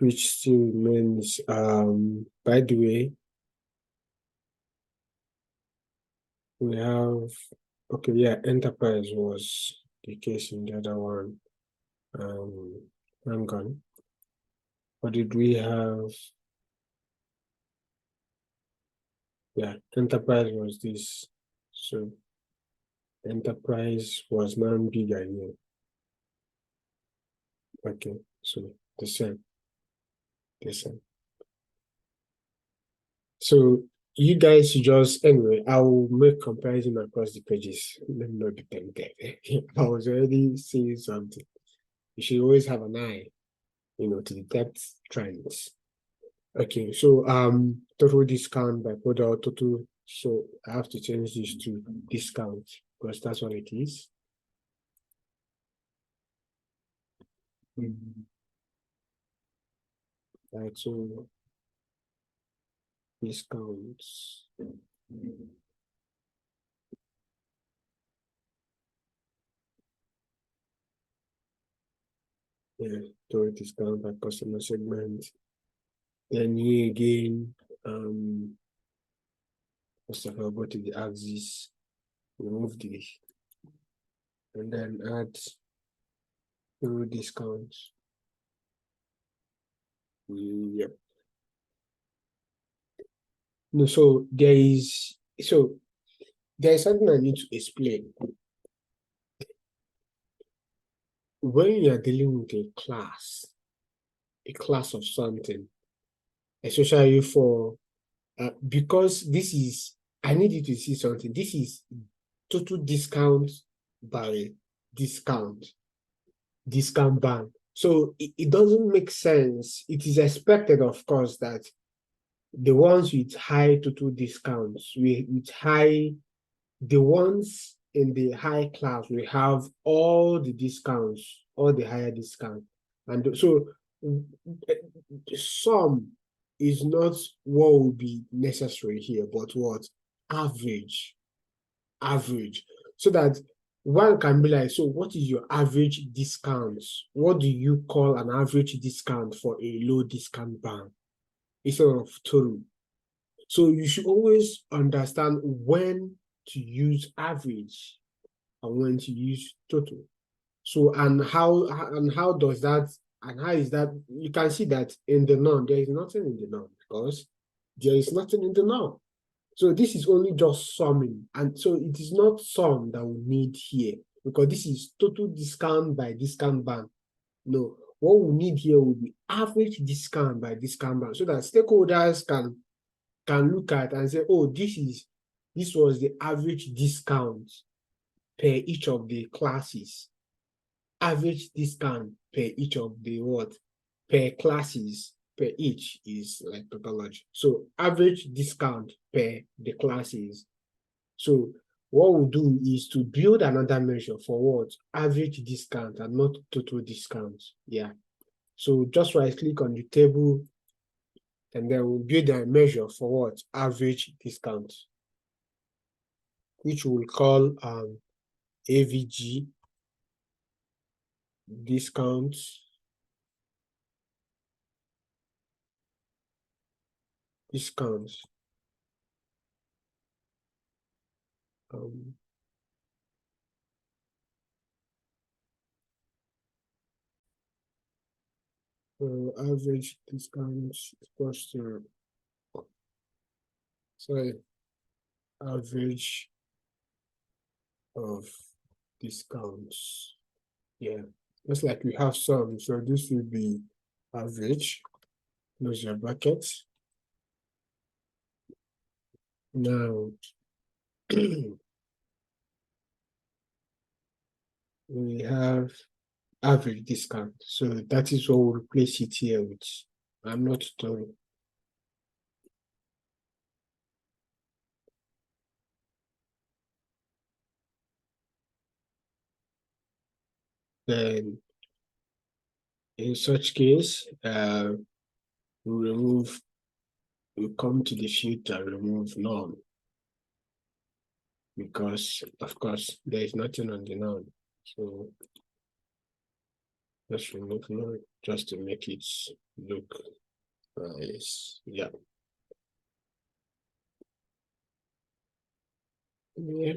which still means, by the way, we have, okay, yeah, enterprise was the case in the other one. Hang on. What did we have? Yeah, enterprise was this. So enterprise was now bigger here. Okay, so the same. So you guys just, anyway, I will make comparison across the pages. Let me not be tempted. I was already seeing something. You should always have an eye, to detect trends. Okay, so total discount by product, total. So I have to change this to discount because that's what it is. Right, so discounts. Yeah, total discount by customer segment. Then here again, first of all, go to the axis, remove this, and then add total discounts. Yep. No, so there is something I need to explain. When you are dealing with a class of something, especially for because this is, I need you to see something. This is total discount by discount band. So it doesn't make sense. It is expected, of course, that the ones with high total discounts, the ones in the high class, we have all the discounts, all the higher discount. And so some is not what would be necessary here, but what? Average. So that one can be like, so what is your average discount? What do you call an average discount for a low discount band instead of total? So you should always understand when to use average and when to use total. So and how does that, and how is that? You can see that in the norm, there is nothing in the norm because there is nothing in the norm. So this is only just summing. And so it is not sum that we need here because this is total discount by discount band. No, what we need here will be average discount by discount band so that stakeholders can look at and say, oh, this was the average discount per each of the classes. Average discount per each of the what? Per classes, per each is like tautology. So average discount per the classes. So what we'll do is to build another measure for what? Average discount and not total discount. Yeah. So just right click on the table and then we'll build a measure for what? Average discount, which we'll call AVG discount discounts. Average discounts equals to, sorry, average of discounts. Yeah, just like we have some, so this will be average. Close your bracket. Now we have average discount. So that is what we'll replace it here with. I'm not done. Then in such case, we'll come to the filter, remove none. Because of course there is nothing on the none. So let's remove none just to make it look nice. Yeah. Yeah.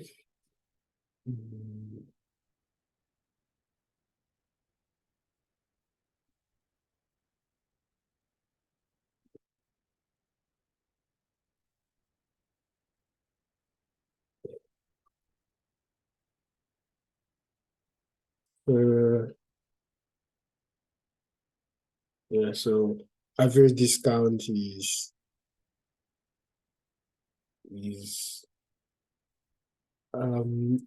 Yeah, so average discount is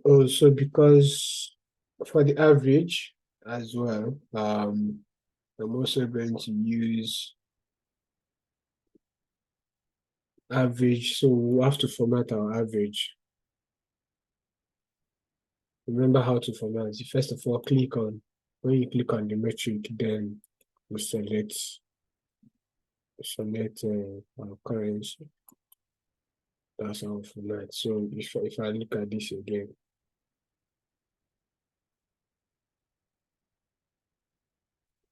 also because for the average as well, I'm also going to use average, so we have to format our average. Remember how to format. You first of all click on, when you click on the metric, then we select our currency. That's how we format. So if I look at this again,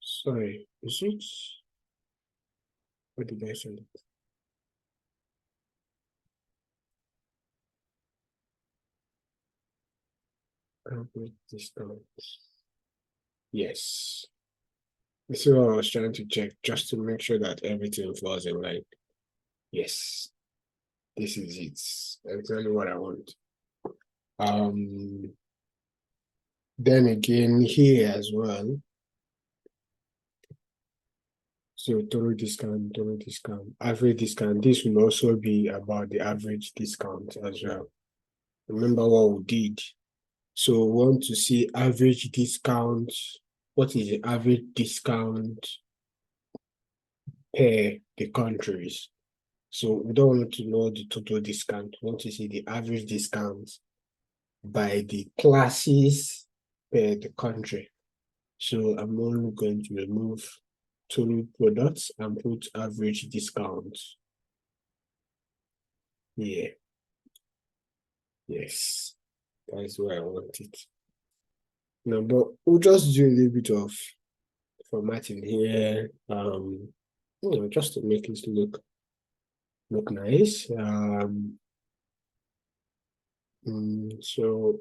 sorry, is it? What did I say? Average discount. Yes. This is what I was trying to check just to make sure that everything falls in line. Yes, this is it. Exactly what I want. Then again here as well. So total discount, average discount. This will also be about the average discount as well. Remember what we did. So we want to see average discount. What is the average discount per the countries? So we don't want to know the total discount. We want to see the average discount by the classes per the country. So I'm only going to remove total products and put average discount. Yeah. Yes. That's where I want it. No, but we'll just do a little bit of formatting here. Just to make it look nice. So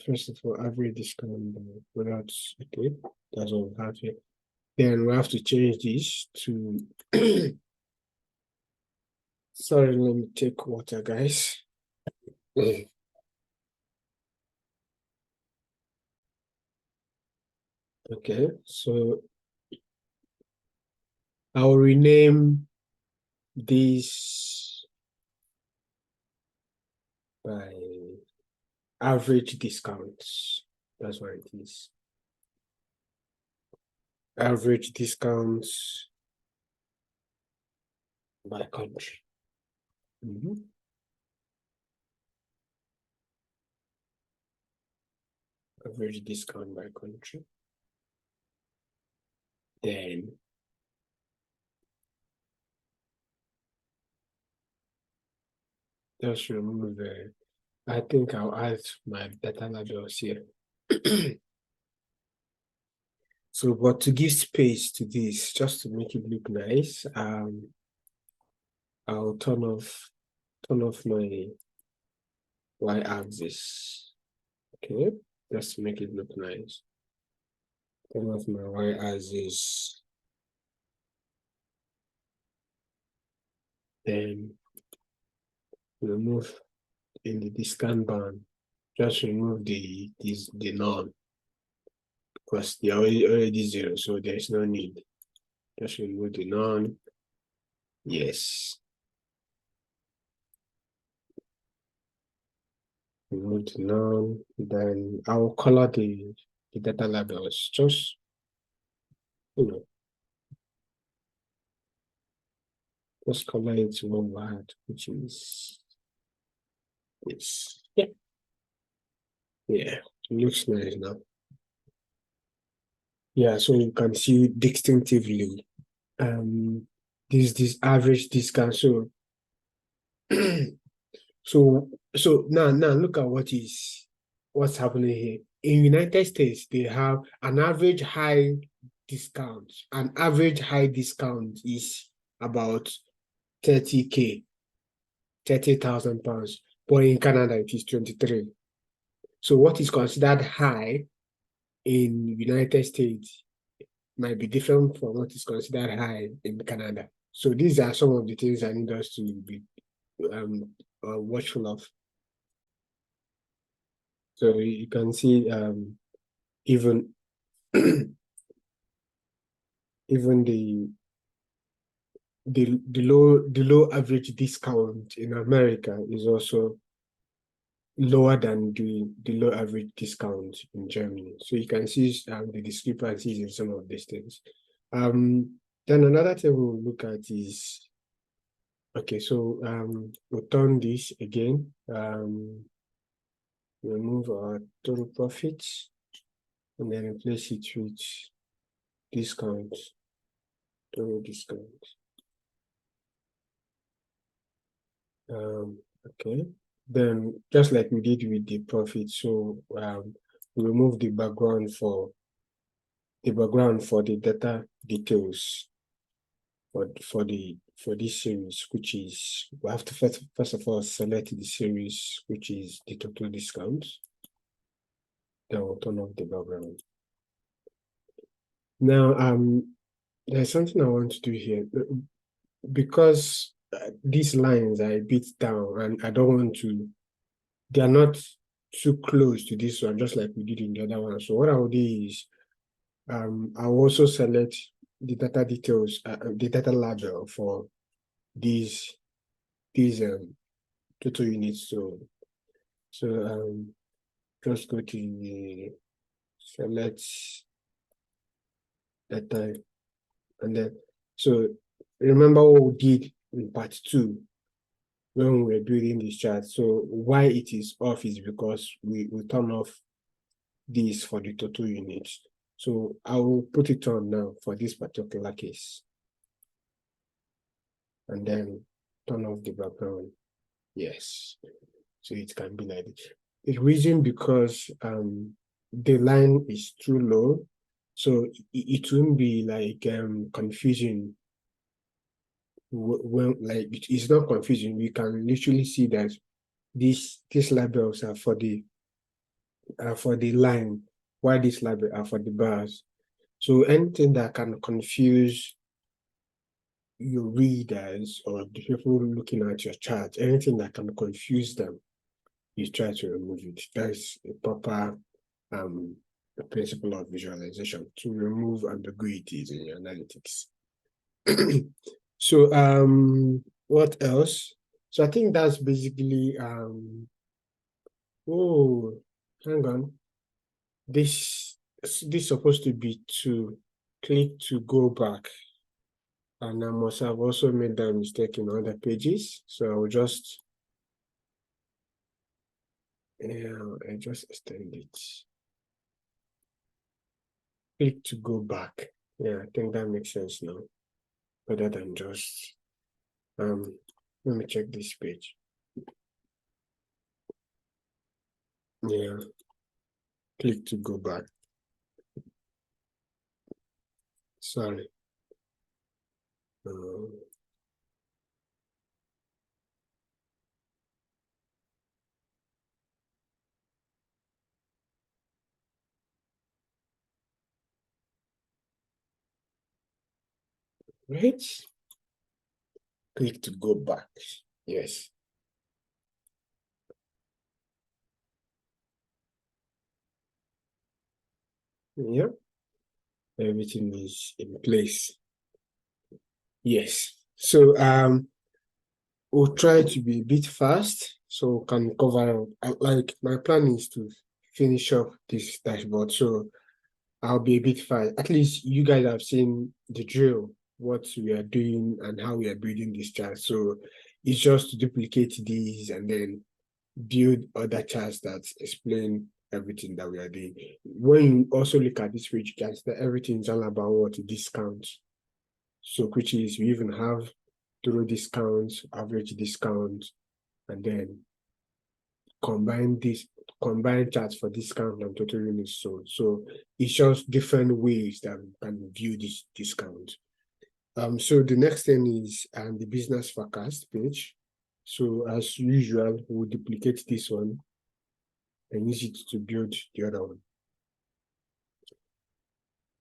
first of all, average discount products. Okay, that's what we have here. Then we have to change this to Sorry, let me take water, guys. Okay, so I'll rename this by average discounts. That's what it is. Average discounts by country. Average discount by country. Then just remove the, I think I'll add my data labels here. So, but to give space to this, just to make it look nice, I'll turn off my y-axis. Okay, just to make it look nice. Turn off my y-axis. Then remove in the discount band. Just remove the none, because they're already zero, so there's no need. Just remove the none. Yes. Remove the none. Then I will color the data labels. Just, just color it one word, which is this. Yeah. Yeah, it looks nice now. Yeah, so you can see distinctively this average discount. So so now look at what's happening here. In United States, they have an average high discount. An average high discount is about 30K, 30,000 pounds. But in Canada, it is 23. So what is considered high in United States might be different from what is considered high in Canada. So these are some of the things I need us to be watchful of. So you can see even even the low average discount in America is also lower than the low average discount in Germany. So you can see the discrepancies in some of these things. Then another thing we'll look at is, okay, so we'll turn this again. Remove our total profits and then replace it with discount, total discount. Okay, then just like we did with the profit, so we remove the background for the data details for this series, which is, we have to first of all select the series, which is the total discount. Then we'll turn off the background. Now there's something I want to do here, because these lines are a bit down and I don't want to, they are not too close to this one, just like we did in the other one. So what I will do is I'll also select the data details, the data label for these total units. So just go to the select data, and then so remember what we did in part 2 when we were building this chart. So why it is off is because we turn off this for the total units. So I will put it on now for this particular case. And then turn off the background. Yes. So it can be like this. The reason because the line is too low. So it won't be like confusing when, like, it's not confusing. We can literally see that these labels are for the line, while these labels are for the bars. So anything that can confuse your readers or the people looking at your chart, anything that can confuse them, you try to remove it. That's a proper the principle of visualization to remove ambiguities in your analytics. So what else? So I think that's basically oh, hang on. This supposed to be to click to go back. And I must have also made that mistake in other pages. So I will just I just extend it. Click to go back. Yeah, I think that makes sense now. Rather than just let me check this page. Yeah, click to go back. Sorry. Right? Click to go back. Yes. Yep. Everything is in place. Yes. So we'll try to be a bit fast so we can cover like my plan is to finish up this dashboard. So I'll be a bit fast. At least you guys have seen the drill, what we are doing and how we are building this chart. So it's just to duplicate these and then build other charts that explain everything that we are doing. When you also look at this page, you can see that everything is all about what to discount. So which is we even have total discounts, average discount, and then combine charts for discount and total units sold. So it's just different ways that we can view this discount. So the next thing is the business forecast page. So as usual, we'll duplicate this one and use it to build the other one.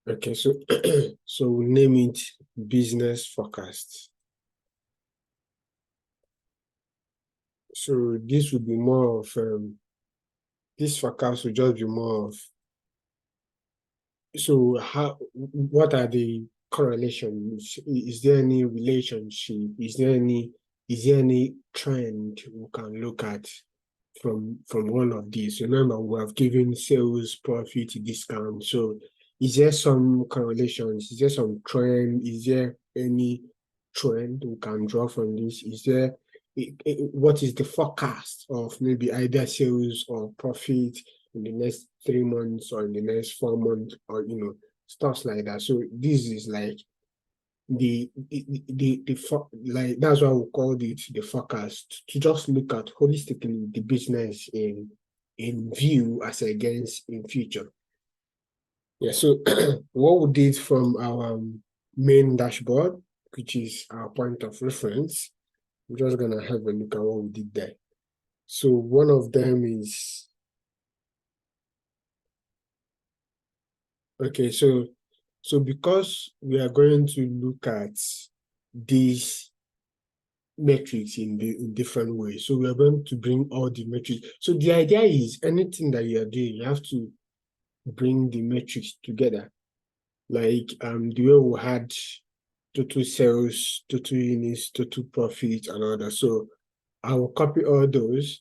Okay, so so we'll name it business forecast. So this would be more of this forecast will just be more of so what are the correlations? Is there any relationship? Is there any trend we can look at from one of these? Remember, we have given sales, profit, discount. So is there some correlations? Is there some trend? Is there any trend we can draw from this? Is there what is the forecast of maybe either sales or profit in the next 3 months or in the next 4 months or stuff like that. So this is like like that's why we called it the forecast to just look at holistically the business in view as against in future. Yeah, so what we did from our main dashboard, which is our point of reference, I'm just gonna have a look at what we did there. So one of them is okay, so because we are going to look at these metrics in different ways, so we are going to bring all the metrics. So the idea is anything that you are doing, you have to bring the metrics together. Like the way we had total sales, total units, total profit, and all that. So I will copy all those.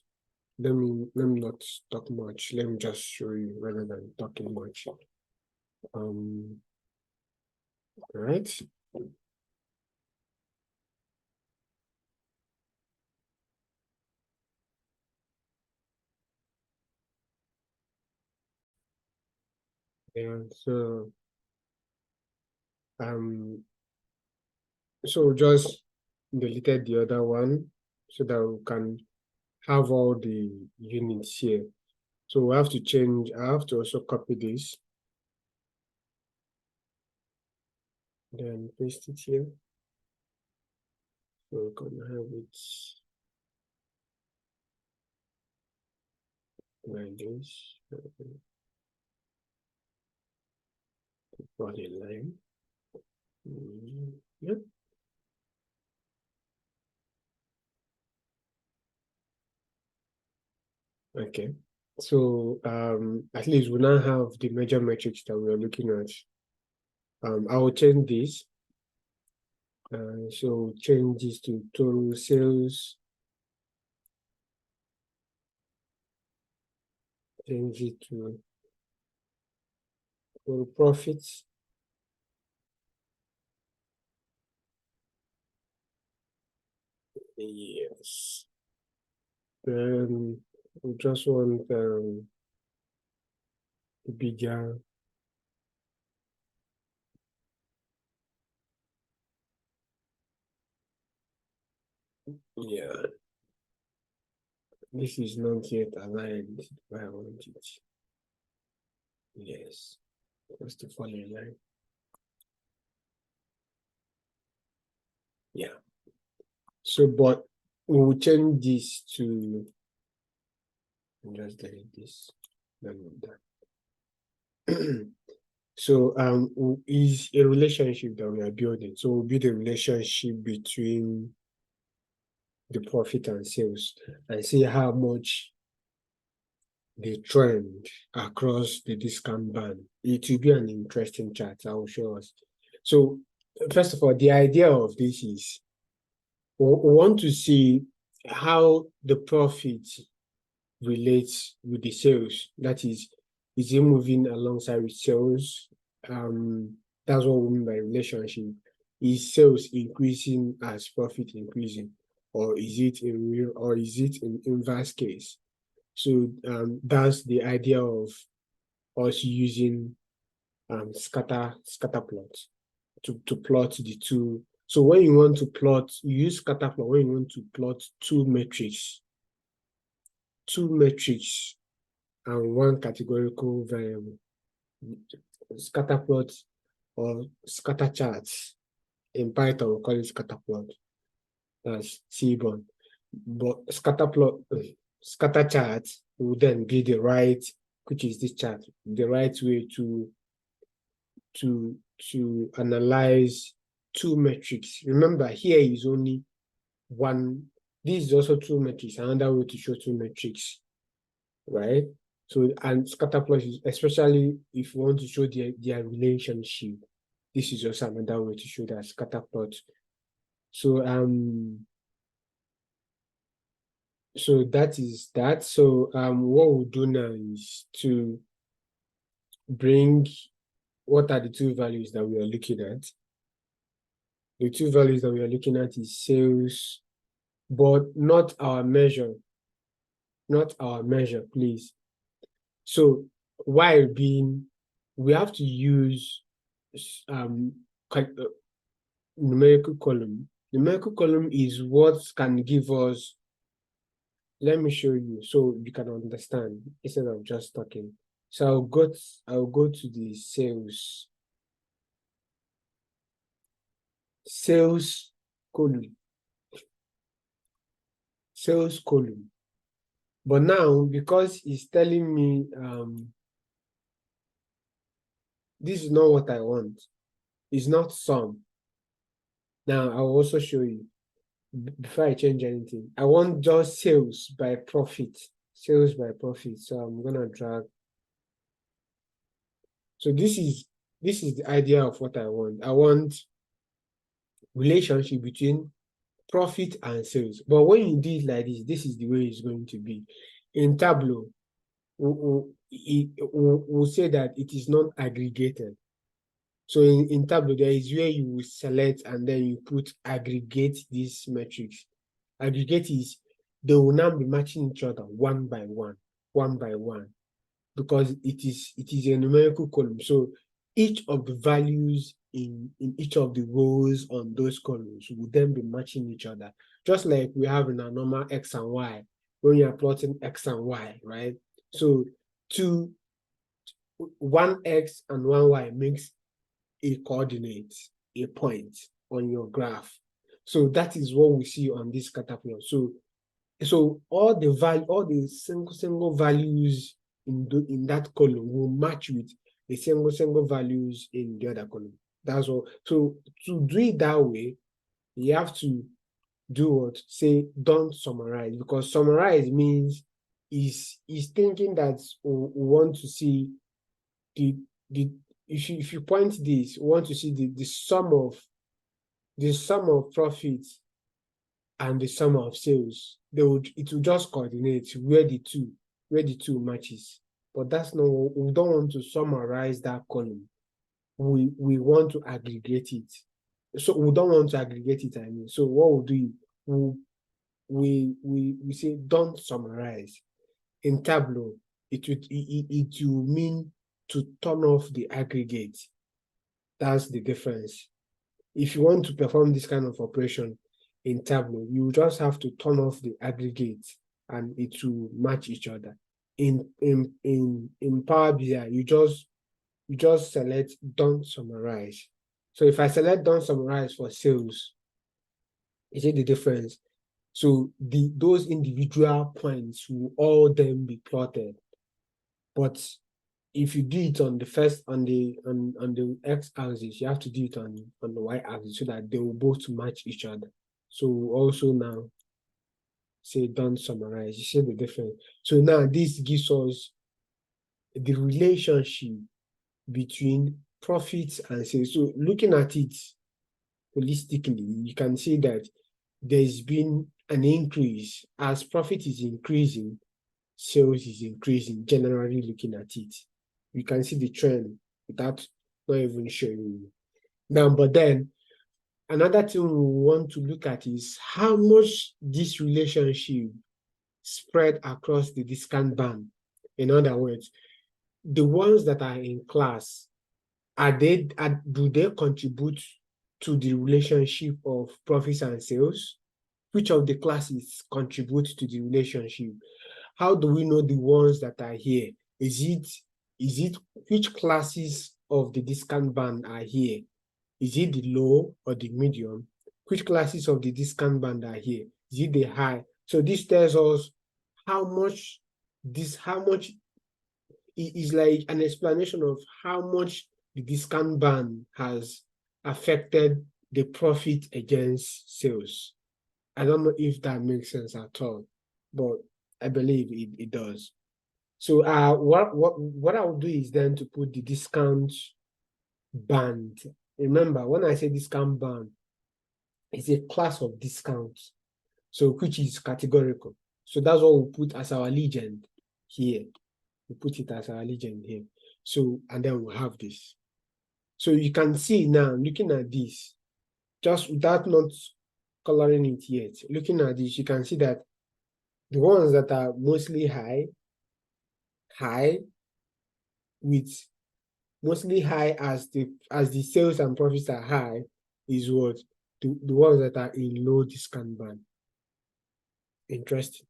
Let me not talk much. Let me just show you rather than talking much. All right. Yeah, um so just deleted the other one so that we can have all the units here. So we have to change, I have to also copy this, then paste it here. So we're gonna have it like this, for the line. Yep. Okay. So at least we now have the major metrics that we're looking at. I will change this. So change this to total sales. Change it to total profits. Yes. Then we just want bigger. Yeah. This is not yet aligned where I want it. Yes. Just to follow in line. Yeah. So, but we will change this to just delete this. So is a relationship that we are building. So we'll build a relationship between the profit and sales and see how much they trend across the discount band. It will be an interesting chart. I will show us. So first of all, the idea of this is we want to see how the profit relates with the sales. That is it moving alongside with sales? That's what we mean by relationship. Is sales increasing as profit increasing, or is it in real, or is it in inverse case? So that's the idea of us using scatter plots to plot the two. So when you want to plot, you use scatter plot when you want to plot two metrics and one categorical variable. Scatter plot or scatter charts in Python, we call it scatter plot. That's Seaborn. But scatter chart will then be the right, which is this chart, the right way to analyze two metrics. Remember, here is only one. This is also two metrics, another way to show two metrics, right? So, and scatter plot is especially if you want to show their relationship. This is also another way to show that scatter plot. So so that is that. So what we'll do now is to bring what are the two values that we are looking at. The two values that we are looking at is sales, but not our measure, please. So while being, we have to use numerical column. Numerical column is what can give us, let me show you so you can understand instead of just talking. So I'll go to the sales column. Sales column. But now, because it's telling me this is not what I want, it's not sum. Now I'll also show you before I change anything. I want just sales by profit. Sales by profit. So I'm gonna drag. So this is the idea of what I want. I want relationship between profit and sales. But when you do it like this is the way it's going to be. In Tableau, we'll say that it is not aggregated. So in Tableau, there is where you will select and then you put aggregate these metrics. Aggregate is they will now be matching each other one by one, because it is a numerical column. So each of the values in each of the rows on those columns will then be matching each other, just like we have in our normal X and Y when you are plotting X and Y, right? So one X and one Y makes a coordinate, a point on your graph. So that is what we see on this scatter plot. So all the single values in that column will match with the single values in the other column. That's all. So to do it that way, you have to do what? Say don't summarize, because summarize means is thinking that we want to see the if you point this, we want to see the sum of profits and the sum of sales. It will just coordinate where the two matches. But that's not, we don't want to summarize that column. We want to aggregate it. So we don't want to aggregate it, I mean. So what we'll do, we say don't summarize. In Tableau, it will mean to turn off the aggregate. That's the difference. If you want to perform this kind of operation in Tableau, you just have to turn off the aggregate and it will match each other. In Power BI, you just select don't summarize. So if I select don't summarize for sales, you see the difference. So those individual points will all then be plotted. But if you do it on the first on the x-axis, you have to do it on the y-axis so that they will both match each other. So also now say don't summarize. You see the difference. So now this gives us the relationship between profits and sales. So looking at it holistically, you can see that there's been an increase. As profit is increasing, sales is increasing, generally looking at it. You can see the trend without not even showing you. Now, but then another thing we want to look at is how much this relationship spread across the discount band. In other words, the ones that are in class, do they contribute to the relationship of profits and sales? Which of the classes contribute to the relationship? How do we know the ones that are here? Is it which classes of the discount band are here? Is it the low or the medium? Which classes of the discount band are here? Is it the high? So this tells us how much it is like an explanation of how much the discount band has affected the profit against sales. I don't know if that makes sense at all, but I believe it does. So what I'll do is then to put the discount band. Remember, when I say discount band, it's a class of discounts, so which is categorical. So that's what we'll put as our legend here. We put it as our legend here. So, and then we'll have this. So you can see now, looking at this, just without not coloring it yet, looking at this, you can see that the ones that are mostly high with mostly high as the sales and profits are high is what the ones that are in low discount band. Interesting.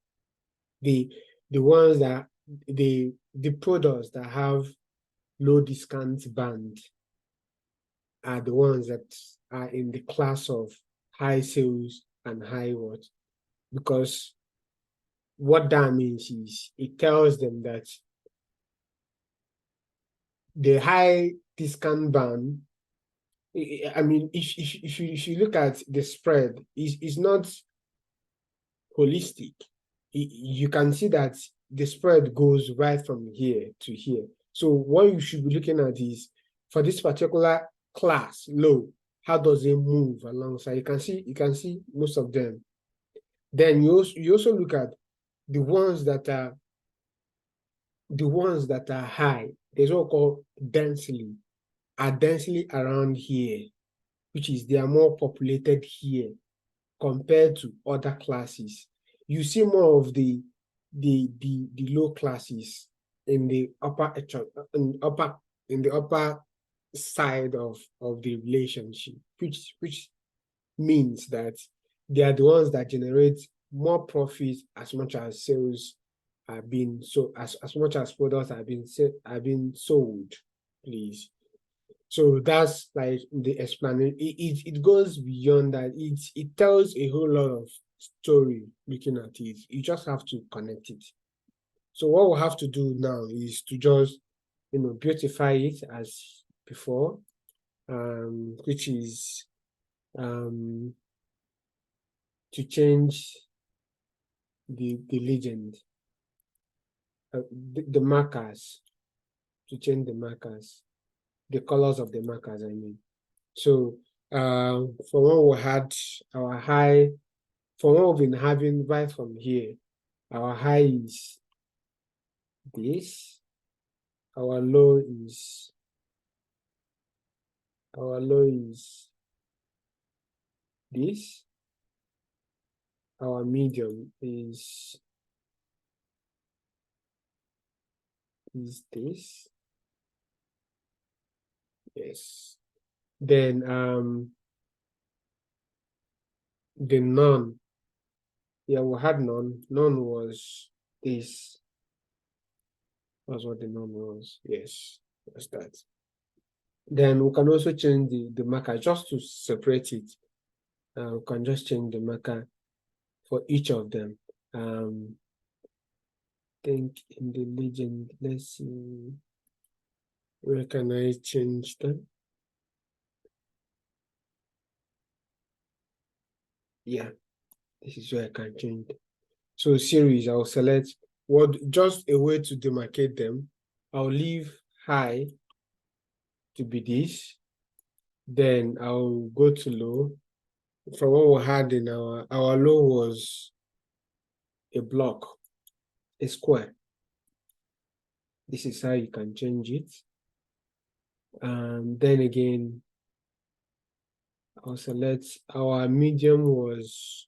The ones that the products that have low discount band are the ones that are in the class of high sales and high what? Because what that means is it tells them that the high discount band, I mean, if you look at the spread, is not holistic. You can see that the spread goes right from here to here. So what you should be looking at is for this particular class, low, how does it move alongside? You can see most of them. Then you also look at the ones that are high. There's what called densely, are densely around here, which is they are more populated here compared to other classes. You see more of the low classes in the upper side of the relationship, which means that they are the ones that generate more profit as much as sales are being so as much as products are being sold, please. So that's like the explanation. It goes beyond that. It tells a whole lot of story looking at it. You just have to connect it. So what we'll have to do now is to just beautify it as before, which is to change the legend. the markers, to change the markers, the colors of the markers, I mean. So for what we had our high, for what we've been having right from here, our high is this, our low is this, our medium is this. Yes. Then the none. Yeah, we had none. None was this. That's what the none was. Yes, that's that. Then we can also change the marker just to separate it. We can just change the marker for each of them. Think in the legend, let's see, where can I change them? Yeah, this is where I can change. So series, I'll select what, just a way to demarcate them. I'll leave high to be this. Then I'll go to low. From what we had in our low was a block, a square. This is how you can change it. And then again, I'll select our medium was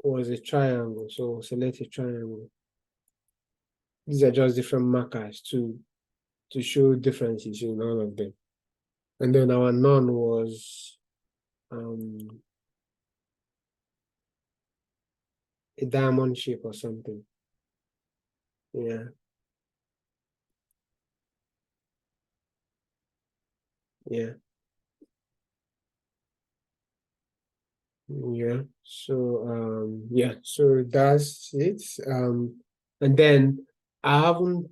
a triangle. So I'll select a triangle. These are just different markers to show differences in all of them. And then our none was a diamond shape or something. Yeah. Yeah. Yeah. So yeah, so that's it. And then I haven't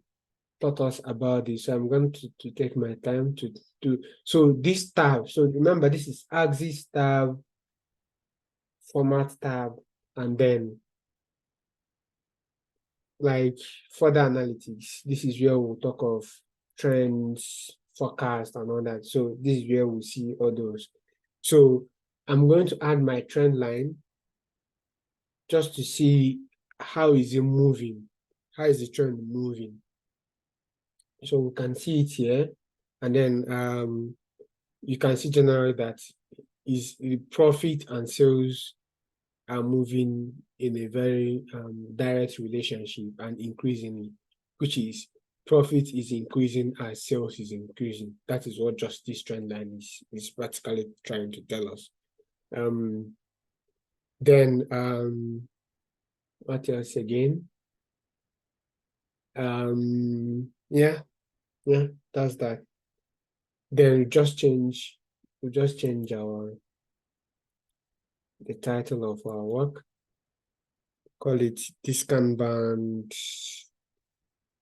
taught us about this, so I'm going to take my time to do. So this tab, so remember this is axis tab, format tab, and then like further analytics. This is where we'll talk of trends, forecast, and all that. So this is where we'll see all those. So I'm going to add my trend line just to see how is it moving, how is the trend moving. So we can see it here, and then you can see generally that is the profit and sales are moving in a very direct relationship and increasingly, which is profit is increasing as sales is increasing. That is what just this trend line is practically trying to tell us. Then what else again? Yeah, that's that. Then we just change the title of our work. Call it discount band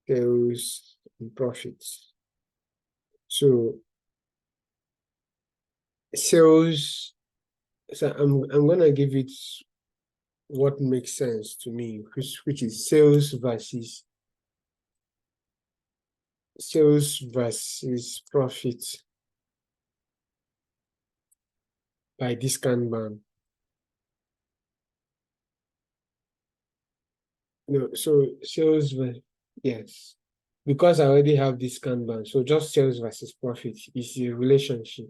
sales and profits. So sales, so I'm gonna give it what makes sense to me, which is sales versus profit by discount band. No, so sales, yes, because I already have discount band, so just sales versus profit is a relationship.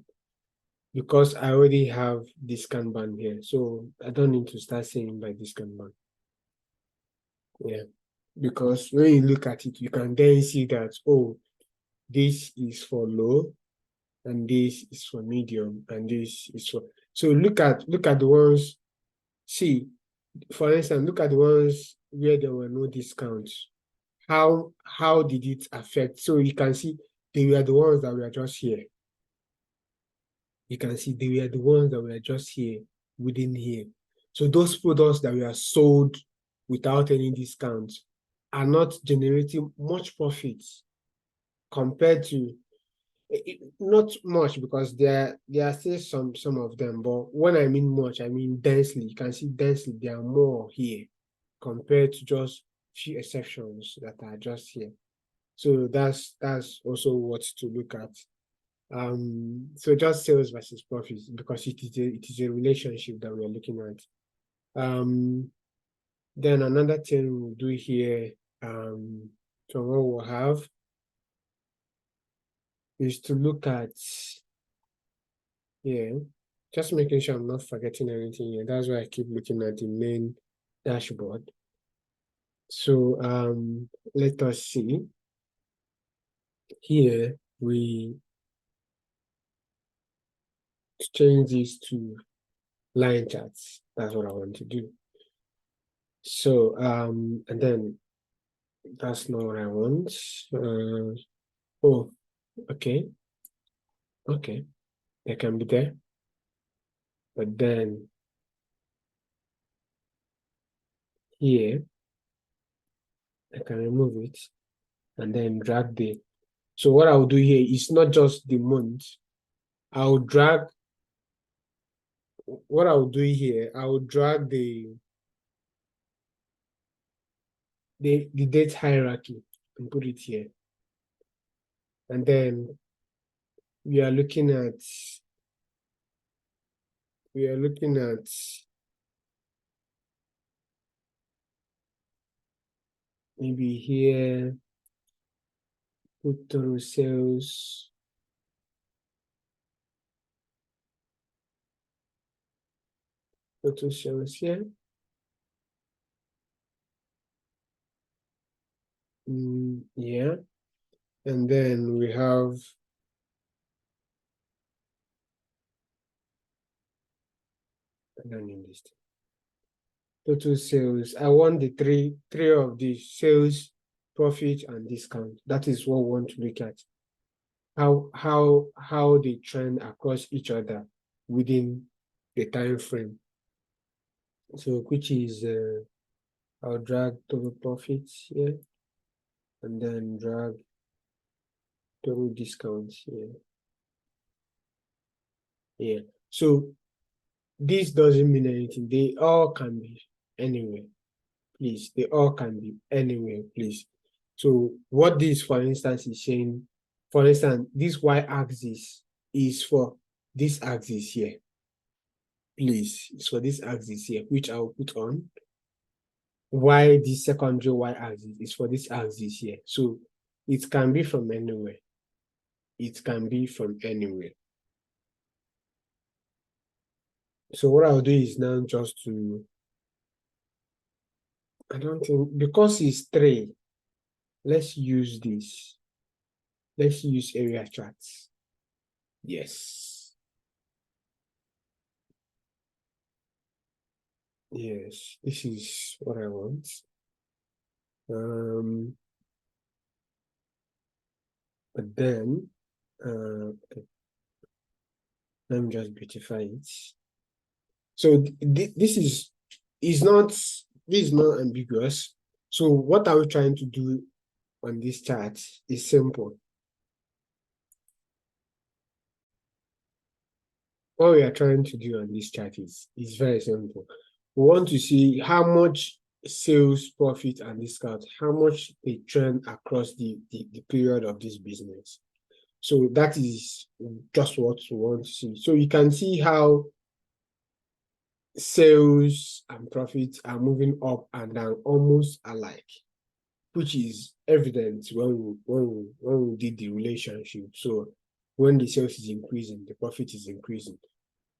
Because I already have discount band here, so I don't need to start saying by discount band. Yeah, because when you look at it, you can then see that, oh, this is for low, and this is for medium, and this is for. So look at the ones. See, for instance, look at the ones where there were no discounts. How did it affect? So you can see they were the ones that were just here. You can see they were the ones that were just here, within here. So those products that were sold without any discounts are not generating much profits compared to, not much, because there are still some of them, but when I mean much, I mean densely. You can see densely there are more here compared to just few exceptions that are just here. So that's also what to look at. So just sales versus profits, because it is a relationship that we are looking at. Then another thing we'll do here, so what we'll have is to look at here, just making sure I'm not forgetting anything here. That's why I keep looking at the main dashboard. So let us see. Here we change this to line charts. That's what I want to do. So and then that's not what I want. Oh, okay, they can be there, but then here I can remove it and then drag the. So what I'll do here is not just the month. I'll drag. What I'll do here, I'll drag the date hierarchy and put it here, and then we are looking at maybe here, put total sales. Total sales here. Yeah. And then we have I don't need this. Total sales. I want the three of the sales, profit, and discount. That is what we want to look at. How they trend across each other within the time frame. So which is I'll drag total profits here and then drag total discounts here. Yeah. So this doesn't mean anything. They all can be anywhere, please. They all can be anywhere, please. So what this, for instance, is saying, for instance, this y-axis is for this axis here. Please, it's for this axis here, which I'll put on. Why the secondary y-axis is for this axis here. So it can be from anywhere. It can be from anywhere. So what I'll do is now just to, I don't think, because it's 3, let's use this. Let's use area charts. Yes. Yes, this is what I want. But then, okay. Let me just beautify it. So this is not ambiguous. So what are we trying to do on this chart is simple. What we are trying to do on this chart is very simple. We want to see how much sales, profit, and discount, how much they trend across the period of this business. So that is just what we want to see. So you can see how sales and profits are moving up and down almost alike, which is evident when we did the relationship. So when the sales is increasing, the profit is increasing.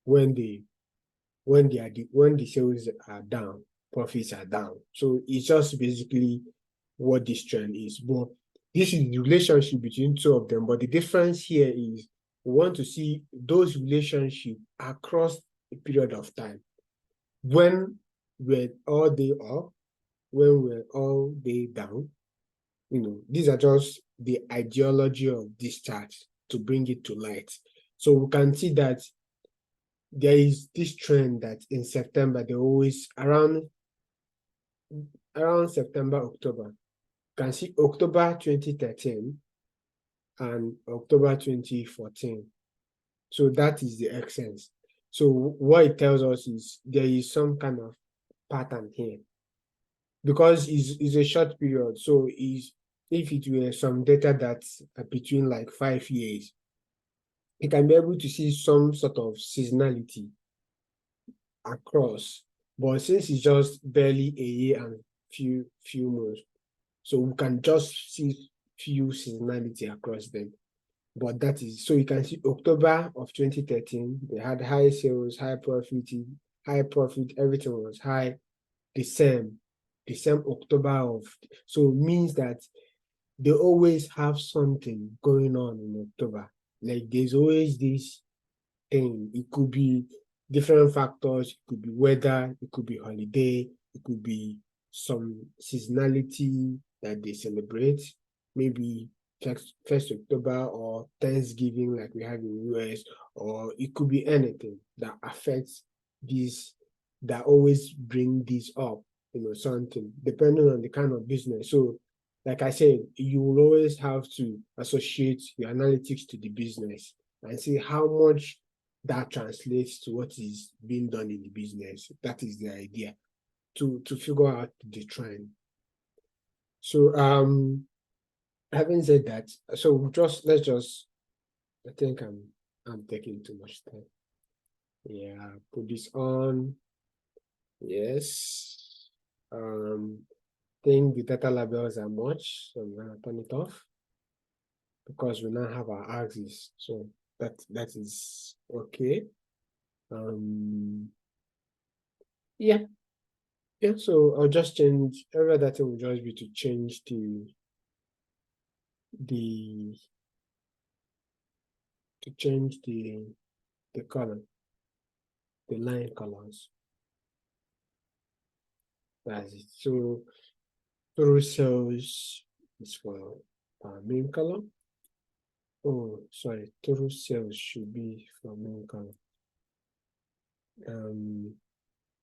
When the sales are down, profits are down. So it's just basically what this trend is. But this is the relationship between two of them. But the difference here is we want to see those relationships across a period of time. When we're all day up, when we're all day down, these are just the ideology of this chart to bring it to light. So we can see that there is this trend that in September, they always around September, October. You can see October 2013 and October 2014. So that is the essence. So what it tells us is there is some kind of pattern here. because it's a short period, so is if it were some data that's between like 5 years, you can be able to see some sort of seasonality across. But since it's just barely a year and few months, so we can just see few seasonality across them. But that is, so you can see October of 2013, they had high sales, high profit, everything was high. The same October of, so it means that they always have something going on in October. Like there's always this thing. It could be different factors, it could be weather, it could be holiday, it could be some seasonality that they celebrate, maybe first October or Thanksgiving like we have in the US, or it could be anything that affects this, that always bring this up, something, depending on the kind of business. So like I said, you will always have to associate your analytics to the business and see how much that translates to what is being done in the business. That is the idea, to figure out the trend. So having said that, so let's just, I think I'm taking too much time. Yeah, put this on. Yes. Think the data labels are much, so I'm gonna turn it off because we now have our axis. So that is okay. Yeah. Yeah, so I'll just change, every other thing will just be to change the the color, the line colors. That's it. So total sales is for our main color. Oh, sorry, total sales should be for main color.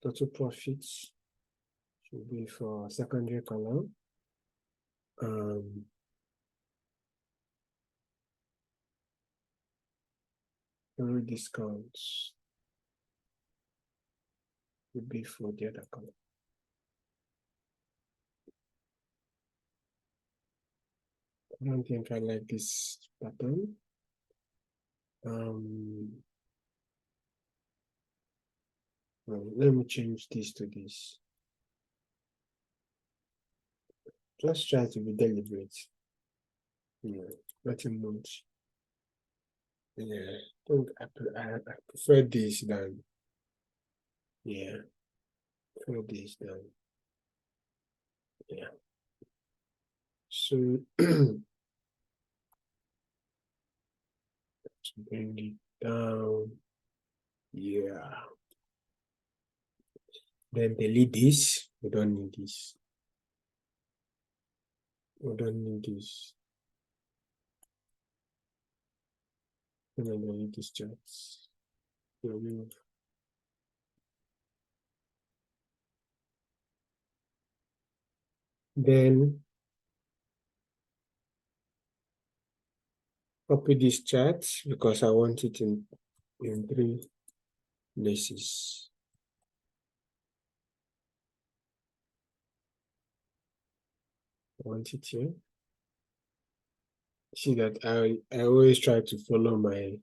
Total profits should be for secondary color. Total discounts should be for the other color. I don't think I like this pattern. Let me change this to this. Just try to be deliberate. Yeah, nothing much. Yeah, I prefer this than, yeah, prefer this than, yeah. So to bring it down, yeah. Then delete this. We don't need this. We don't need this. And then delete these charts. Remove. Then copy this chart because I want it in 3 places. I want it here. See that I always try to follow my,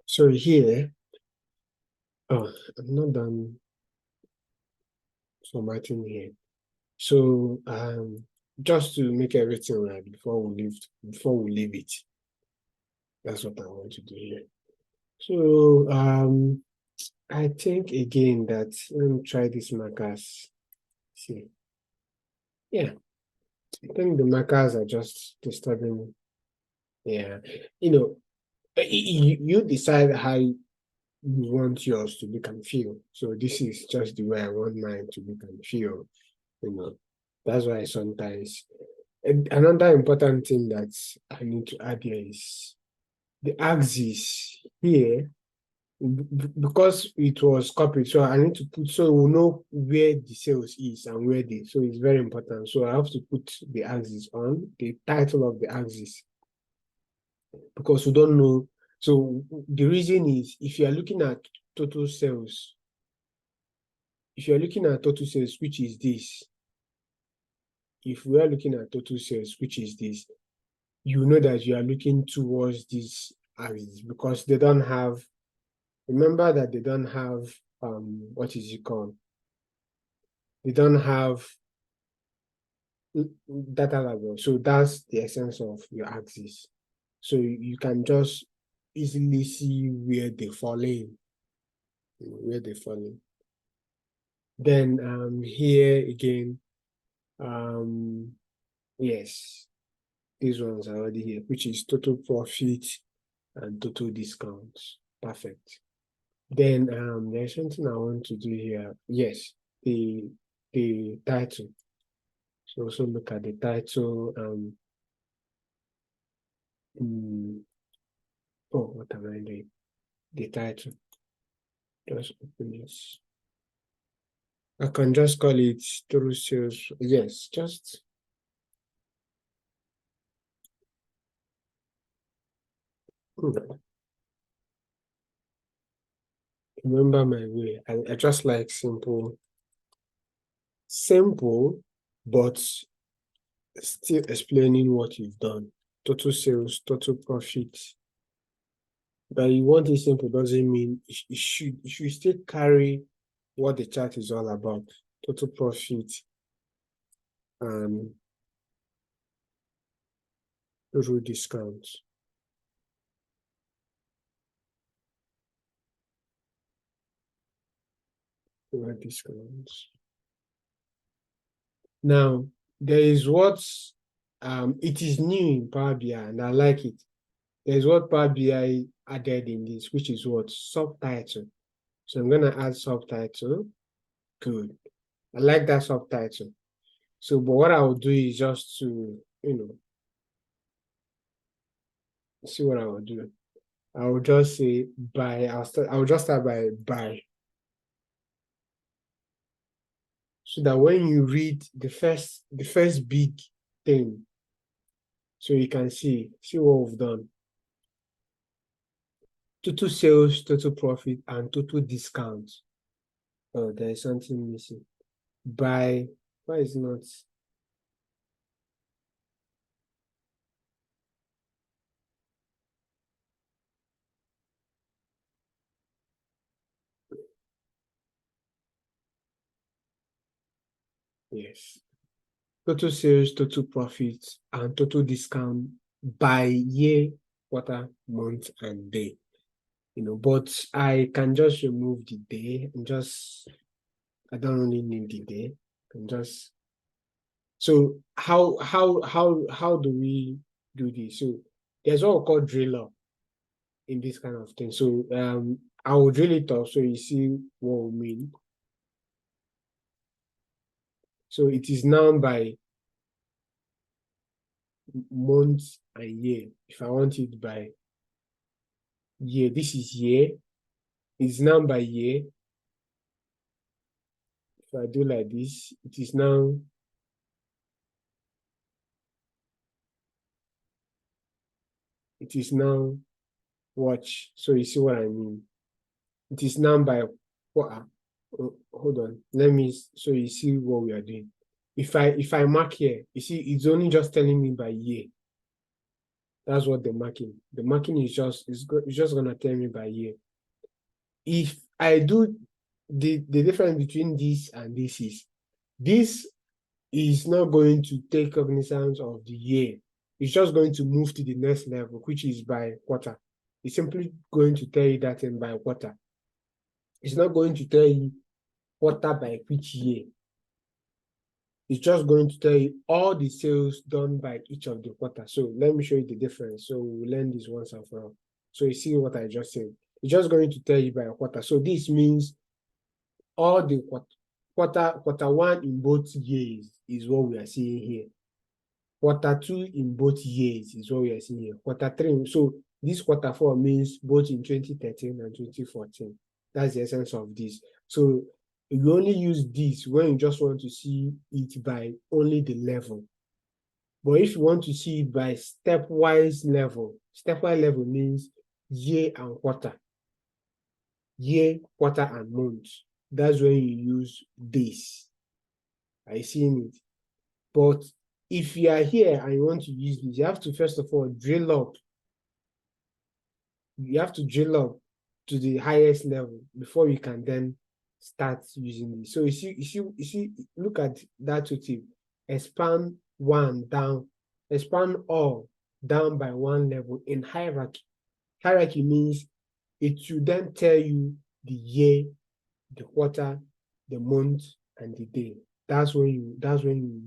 so here, oh, I'm not done formatting here. So just to make everything right before we leave it. That's what I want to do here. So I think again that, let me try this markers. See. Yeah. I think the markers are just disturbing. Yeah. You decide how you want yours to look and feel. So this is just the way I want mine to look and feel. That's why sometimes, another important thing that I need to add here is the axis here because it was copied, so I need to put, so we'll know where the sales is and where they, so it's very important. So I have to put the axis on, the title of the axis, because we don't know. So the reason is, if you are looking at total sales, if you are looking at total sales, which is this, if we are looking at total sales, which is this, you know that you are looking towards this axis, because they don't have, remember that they don't have, what is it called? They don't have data label. So that's the essence of your axis. So you can just easily see where they fall in, where they fall in. Then here again, yes, these ones are already here, which is total profit and total discounts. Perfect. Then there's something I want to do here. Yes, the title. So also look at the title. Oh, what am I doing? The title. Just open this. I can just call it total sales. Yes, just remember my way. I just like simple, but still explaining what you've done. Total sales, total profit. But you want it simple doesn't mean it should still carry what the chart is all about. Total profit and total discount. Total discounts. Now, there is what it is new in Power BI, and I like it. There's what Power BI added in this, which is what? Subtitle. So I'm gonna add subtitle. Good. I like that subtitle. So, but what I will do is just to, see what I will do. I will just say buy. I will just start by buy. So that when you read the first big thing, so you can see what we've done. Total sales, total profit, and total discount. Oh, there is something missing. Buy, why is not? Yes. Total sales, total profit, and total discount by year, quarter, month, and day. But I can just remove the day and I don't really need the day. And just so how do we do this? So there's what we call driller in this kind of thing. So I will drill it off so you see what we mean. So it is now by month and year. If I want it by year, this is year. It's now by year. If I do like this, it is now watch. So you see what I mean. It is now by what? Hold on. Let me, so you see what we are doing. If I mark here, you see, it's only just telling me by year. That's what the marking is just gonna tell me by year. If I do the difference between this and this is not going to take cognizance of the year. It's just going to move to the next level, which is by quarter. It's simply going to tell you that in by quarter. It's not going to tell you quarter by which year. It's just going to tell you all the sales done by each of the quarter. So let me show you the difference. So we'll learn this once and for all. So you see what I just said. It's just going to tell you by a quarter. So this means all the quarter one in both years is what we are seeing here. Quarter two in both years is what we are seeing here. Quarter three. So this quarter four means both in 2013 and 2014. That's the essence of this. So you only use this when you just want to see it by only the level. But if you want to see it by stepwise level means year and quarter. Year, quarter, and month. That's when you use this. Are you seeing it? But if you are here and you want to use this, you have to first of all drill up. You have to drill up to the highest level before you can then start using this. So you see, look at that tip. Expand one down, expand all down by one level in hierarchy. Hierarchy means it should then tell you the year, the quarter, the month, and the day. That's when you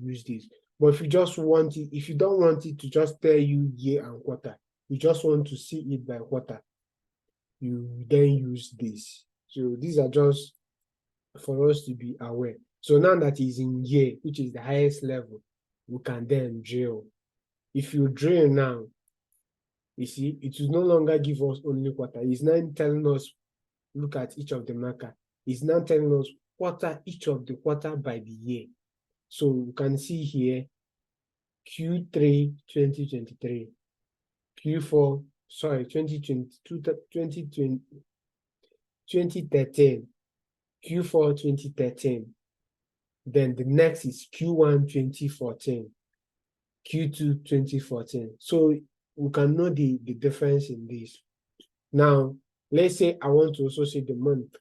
use this. But if you just want it, if you don't want it to just tell you year and quarter, you just want to see it by quarter, you then use this. So these are just for us to be aware. So now that is in year, which is the highest level, we can then drill. If you drill now, you see, it will no longer give us only quarter. It's now telling us, look at each of the marker. It's now telling us quarter, each of the quarter by the year. So you can see here, Q3 2023, Q4, sorry, 2013, Q4 2013. Then the next is Q1 2014, Q2 2014. So we can know the difference in this. Now, let's say I want to also see the month,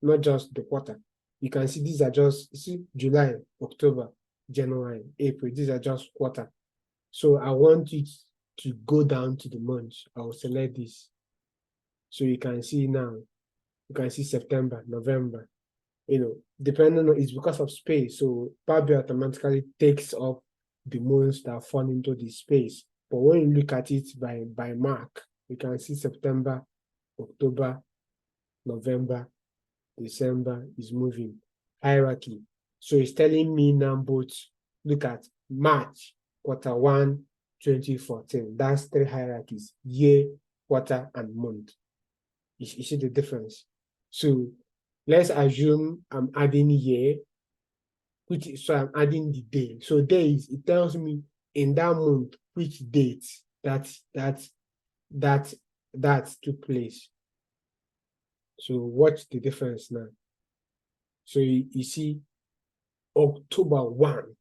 not just the quarter. You can see these are just, see, July, October, January, April. These are just quarter. So I want it to go down to the month. I will select this. So you can see now, you can see September, November, depending on, it's because of space. So Power BI automatically takes up the months that fall into the space. But when you look at it by mark, you can see September, October, November, December is moving. Hierarchy. So it's telling me now both, look at March, quarter 1, 2014. That's 3 hierarchies: year, quarter, and month. You see the difference? So let's assume I'm adding year, so I'm adding the day. So days, it tells me in that month which date that took place. So watch the difference now. So you see October 1,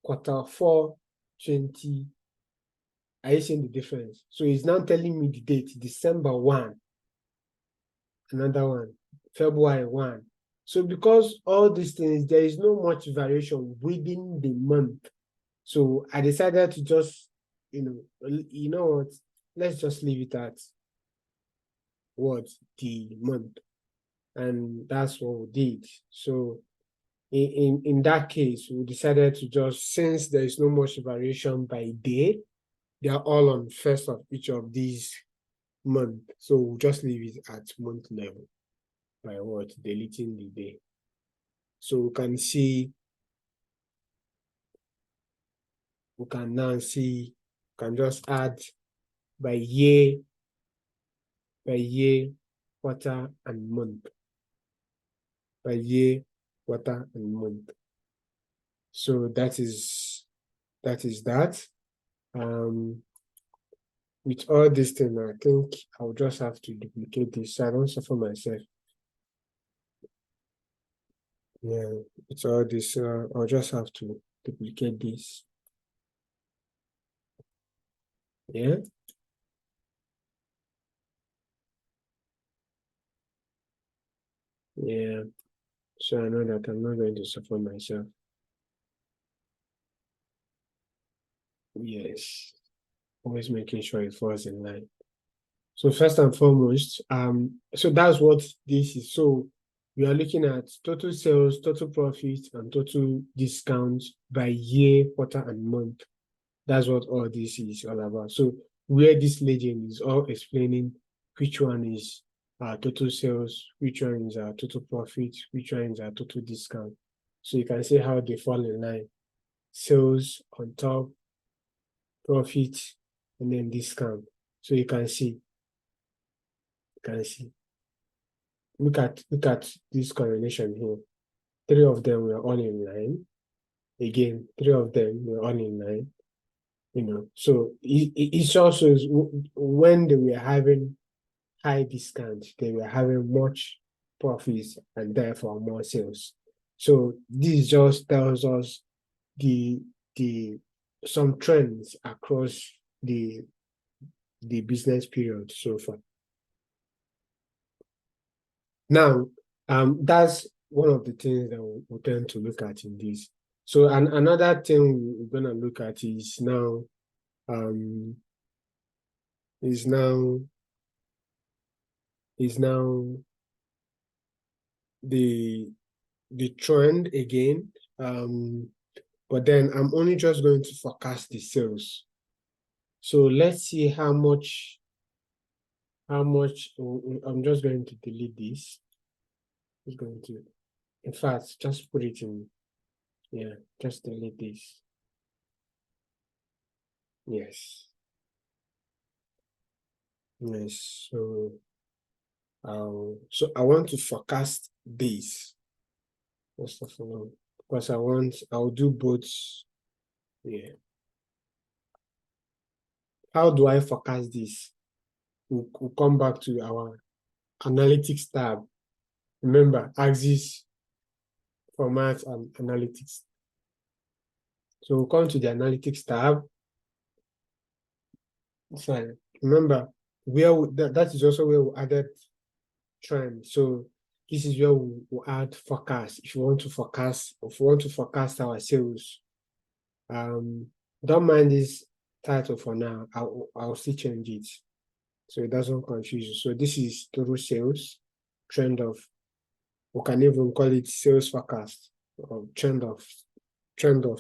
quarter 4, 20. Are you seeing the difference? So it's now telling me the date, December 1, another one, February 1. So because all these things, there is no much variation within the month. So I decided to just, you know what, let's just leave it at what, the month. And that's what we did. So in that case, we decided to just, since there is no much variation by day, they are all on first of each of these months. So we'll just leave it at month level by what? Deleting the day. So we can see, we can now see, we can just add by year, quarter, and month. By year, quarter, and month. So that is that. With all this thing, I think I'll just have to duplicate this so I don't suffer myself. Yeah, with all this, I'll just have to duplicate this. Yeah. Yeah. So I know that I'm not going to suffer myself. Yes. Always making sure it falls in line. So first and foremost, so that's what this is. So we are looking at total sales, total profit, and total discounts by year, quarter, and month. That's what all this is all about. So where this legend is all explaining which one is total sales, which one is total profit, which one is total discount. So you can see how they fall in line. Sales on top, profit, and then discount. So you can see. Look at this correlation here. 3 of them were all in line. Again, 3 of them were all in line. So it also when they were having high discount, they were having much profits and therefore more sales. So this just tells us the some trends across the business period so far. Now, that's one of the things that we tend to look at in this. So another thing we're gonna look at is now the trend again. But then I'm only just going to forecast the sales. So let's see how much I'm just going to delete this. Just going to, in fact, just put it in. Yeah, just delete this. Yes. So I want to forecast this first of all, because I'll do both. Yeah. How do I forecast this? We'll come back to our analytics tab. Remember, axis, format, and analytics. So we'll come to the analytics tab. Sorry. Remember, that is also where we added trend. So this is where we'll add forecast. If you want to forecast our sales, don't mind this title for now. I'll still change it so it doesn't confuse you. So this is total sales, trend of, we can even call it sales forecast, or trend of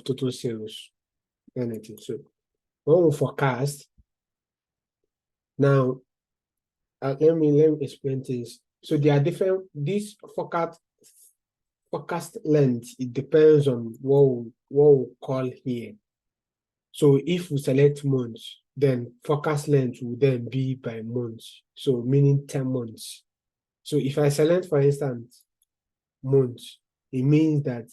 total sales, anything. So when we forecast, now let me explain things. So there are different, this forecast length, it depends on what we call here. So if we select months, then forecast length will then be by months. So meaning 10 months. So if I select, for instance, months, it means that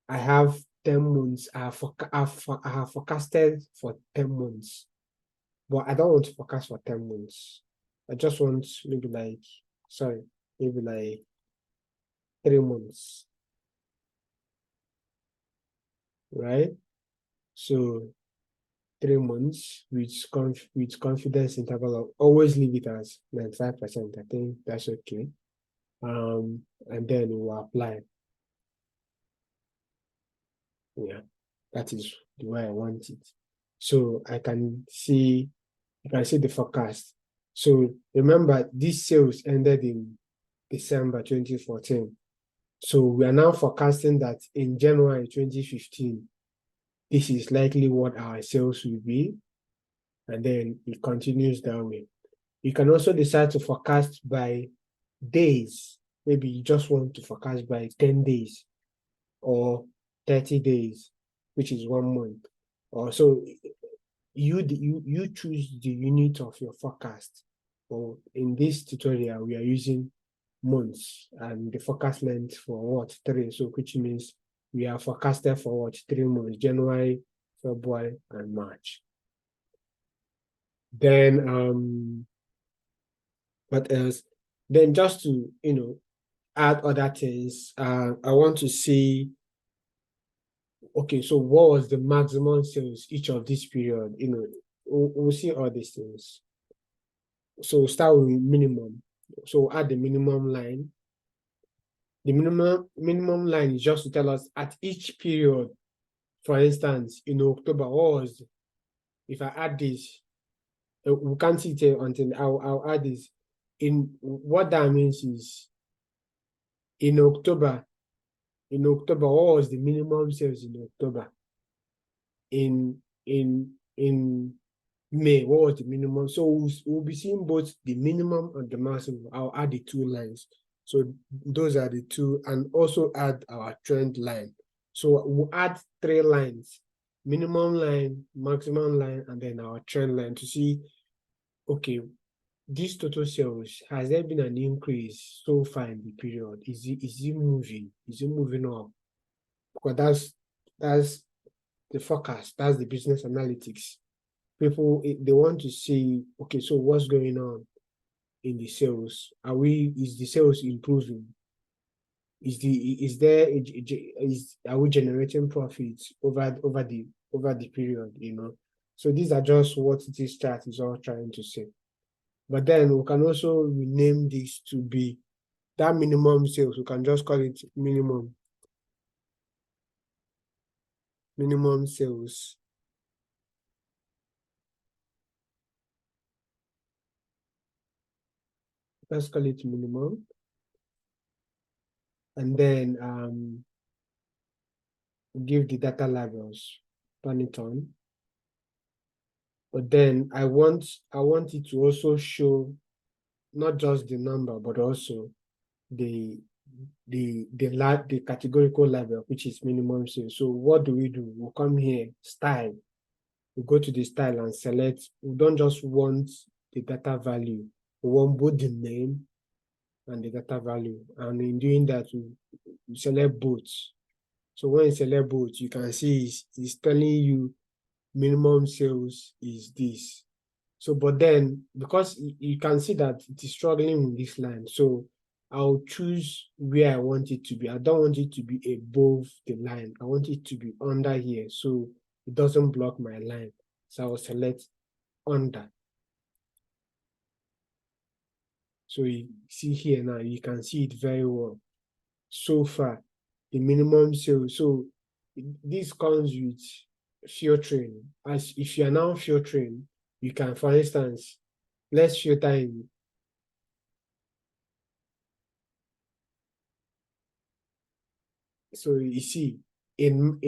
I have 10 months, I have forecasted for 10 months. But I don't want to forecast for 10 months. I just want maybe like 3 months. Right? So 3 months with confidence interval of always leave it as 95%. I think that's okay. And then we'll apply. Yeah, that is the way I want it. So you can see the forecast. So remember, these sales ended in December 2014. So we are now forecasting that in January 2015, this is likely what our sales will be. And then it continues that way. You can also decide to forecast by days. Maybe you just want to forecast by 10 days or 30 days, which is 1 month. Or so you choose the unit of your forecast. Or in this tutorial, we are using months and the forecast length for what? 3. So which means we are forecasted for what? 3 months, January, February, and March. Then what else? Then just to add other things, I want to see, okay, so what was the maximum sales each of this period? We'll see all these things. So start with minimum. So add the minimum line. The minimum line is just to tell us at each period. For instance, in October, if I add this, we can't see it until I'll add this. In what that means is in October, what was the minimum sales in October? In May, what was the minimum? So we'll be seeing both the minimum and the maximum. I'll add the 2 lines. So those are the 2, and also add our trend line. So we'll add 3 lines: minimum line, maximum line, and then our trend line to see, okay, this total sales, has there been an increase so far in the period? Is it moving? Is it moving up? Because that's the forecast, that's the business analytics. People they want to see, okay, so what's going on in the sales? Is the sales improving? Is there is are we generating profits over the period, So these are just what this chart is all trying to say. But then we can also rename this to be that minimum sales. We can just call it minimum sales. Let's call it minimum. And then give the data labels, turn it on. But then I want it to also show not just the number, but also the categorical label, which is minimum sales. So what do? We'll come here, style. We go to the style and select. We don't just want the data value. We want both the name and the data value. And in doing that, we select both. So when you select both, you can see it's telling you minimum sales is this. So, but then because you can see that it is struggling in this line, so I'll choose where I want it to be. I don't want it to be above the line. I want it to be under here, so it doesn't block my line. So I'll select under. So you see here now, you can see it very well. So far, the minimum sales. So this comes with filtering. As if you are now filtering, you can, for instance, let's filter in. So you see, in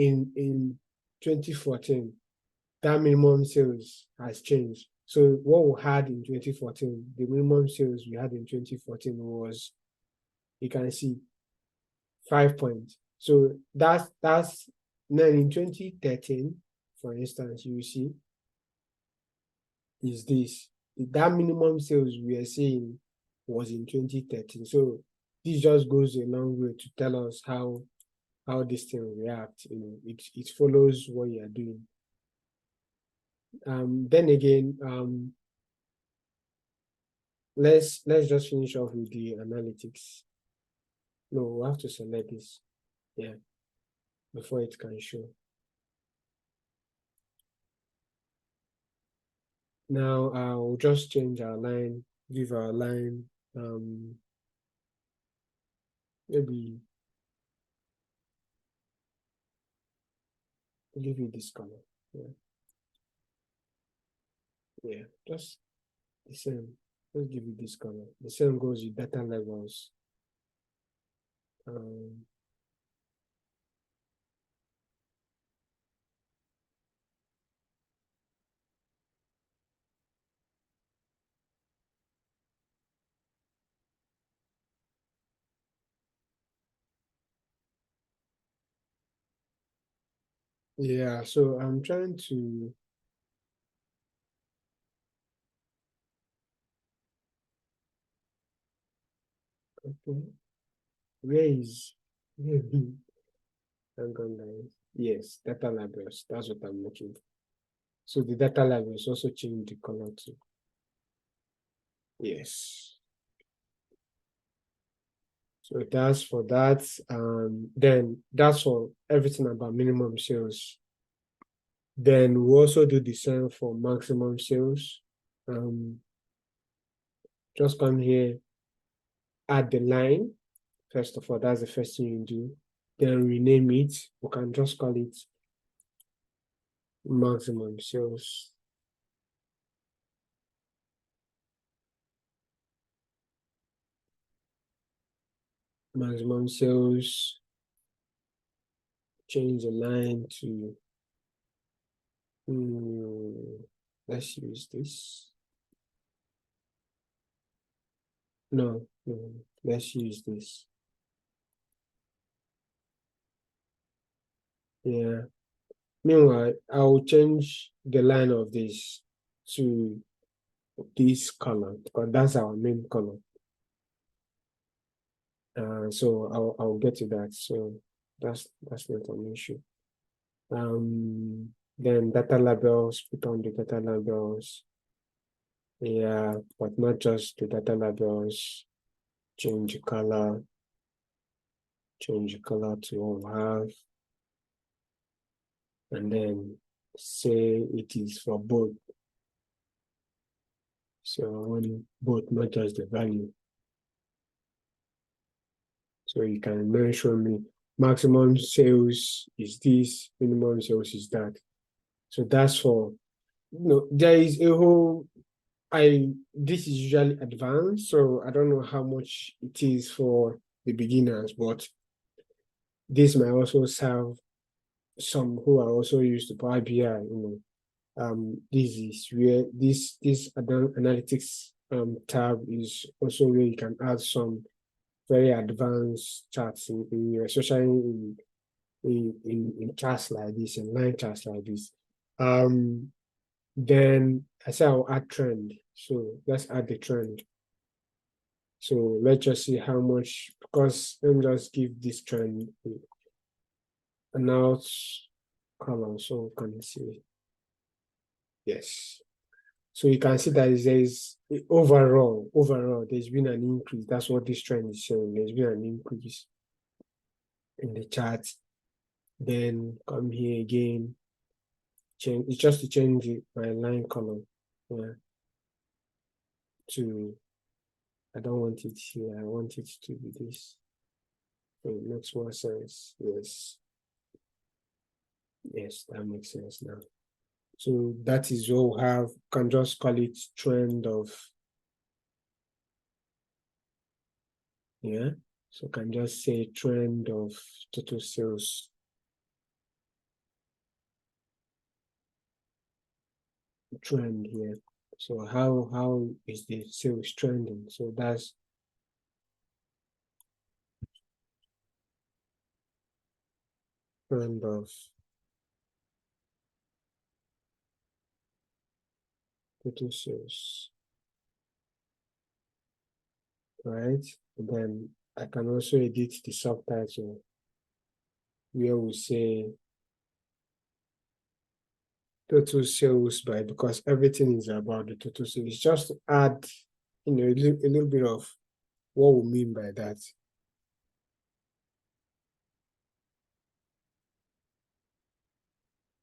2014, that minimum sales has changed. So what we had in 2014, the minimum sales we had in 2014 was, you can see, 5 points. So that's then in 2013, for instance, you see, is this. That minimum sales we are seeing was in 2013. So this just goes a long way to tell us how this thing reacts. It follows what you are doing. Then again, let's just finish off with the analytics. No, we have to select this, yeah, before it can show. Now I'll just change our line, give our line maybe give it this color. Yeah, just the same. Let's give it this color. The same goes with data levels. Yeah, so I'm trying to okay. Where is hang on, guys. Yes, data labels. That's what I'm looking for. So the data labels also change the color too. Yes. So that's for that. Then that's for everything about minimum sales. Then we also do the same for maximum sales. Just come here, add the line. First of all, that's the first thing you do. Then rename it. We can just call it maximum sales. Maximum sales. Change the line to let's use this. No, let's use this. Yeah. Meanwhile, I'll change the line of this to this color because that's our main color. So I'll get to that. So that's not an issue. Then data labels, put on the data labels. Yeah, but not just the data labels. Change the color to all have, and then say it is for both. So when both, not just the value. So you can mention me maximum sales is this, minimum sales is that. So that's for, there is a whole, this is usually advanced, so I don't know how much it is for the beginners, but this might also serve some who are also used to Power BI, this is where this analytics tab is also where you can add some very advanced charts especially in charts like this, in line charts like this. Then I say I'll add trend. So let's add the trend. So let's just see how much, because let me just give this trend an out color so we can see. Yes. So you can see that there's overall, there's been an increase. That's what this trend is showing. There's been an increase in the chart. Then come here again. Change. It's just to change my line color. Yeah. To, I don't want it here. I want it to be this. So it makes more sense. Yes. Yes, that makes sense now. So that is what we have. Can just call it trend of, yeah. So can just say trend of total sales. Trend here. So how is the sales trending? So that's trend of total sales, right? And then I can also edit the subtitle where we say total sales by, because everything is about the total sales. Just to add, a little bit of what we mean by that.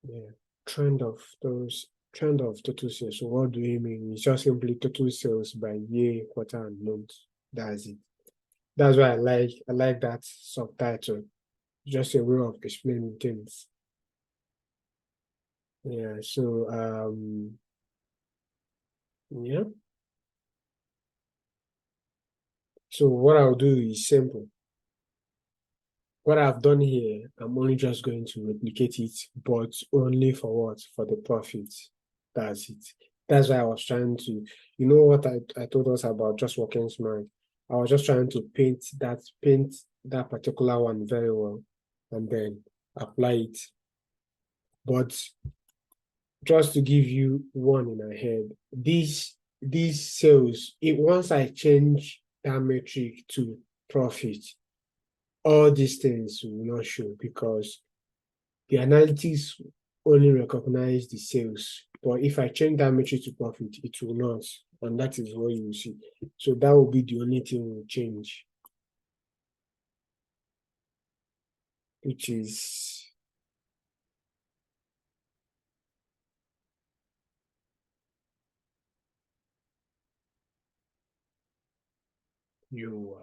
Yeah, trend of total sales. So what do we mean? It's just simply total sales by year, quarter, and month. That's it. That's why I like that subtitle. Just a way of explaining things. Yeah, so yeah. So what I'll do is simple. What I've done here, I'm only just going to replicate it, but only for what? For the profit. That's it. That's why I was trying to, what I told us about just working smart. I was just trying to paint that particular one very well and then apply it. But just to give you one in my head, these sales, once I change that metric to profit, all these things will not show because the analytics only recognize the sales. But if I change that metric to profit, it will not. And that is what you will see. So that will be the only thing will change, which is you.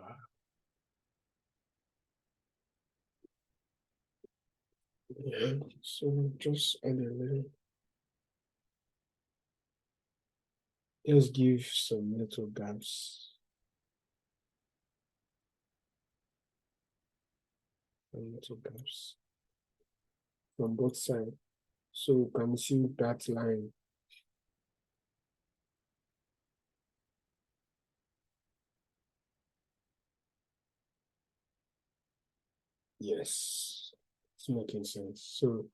Yeah. So just add a little. Just give some little gaps. Some little gaps from both sides. So you can see that line. Yes, it's making sense. So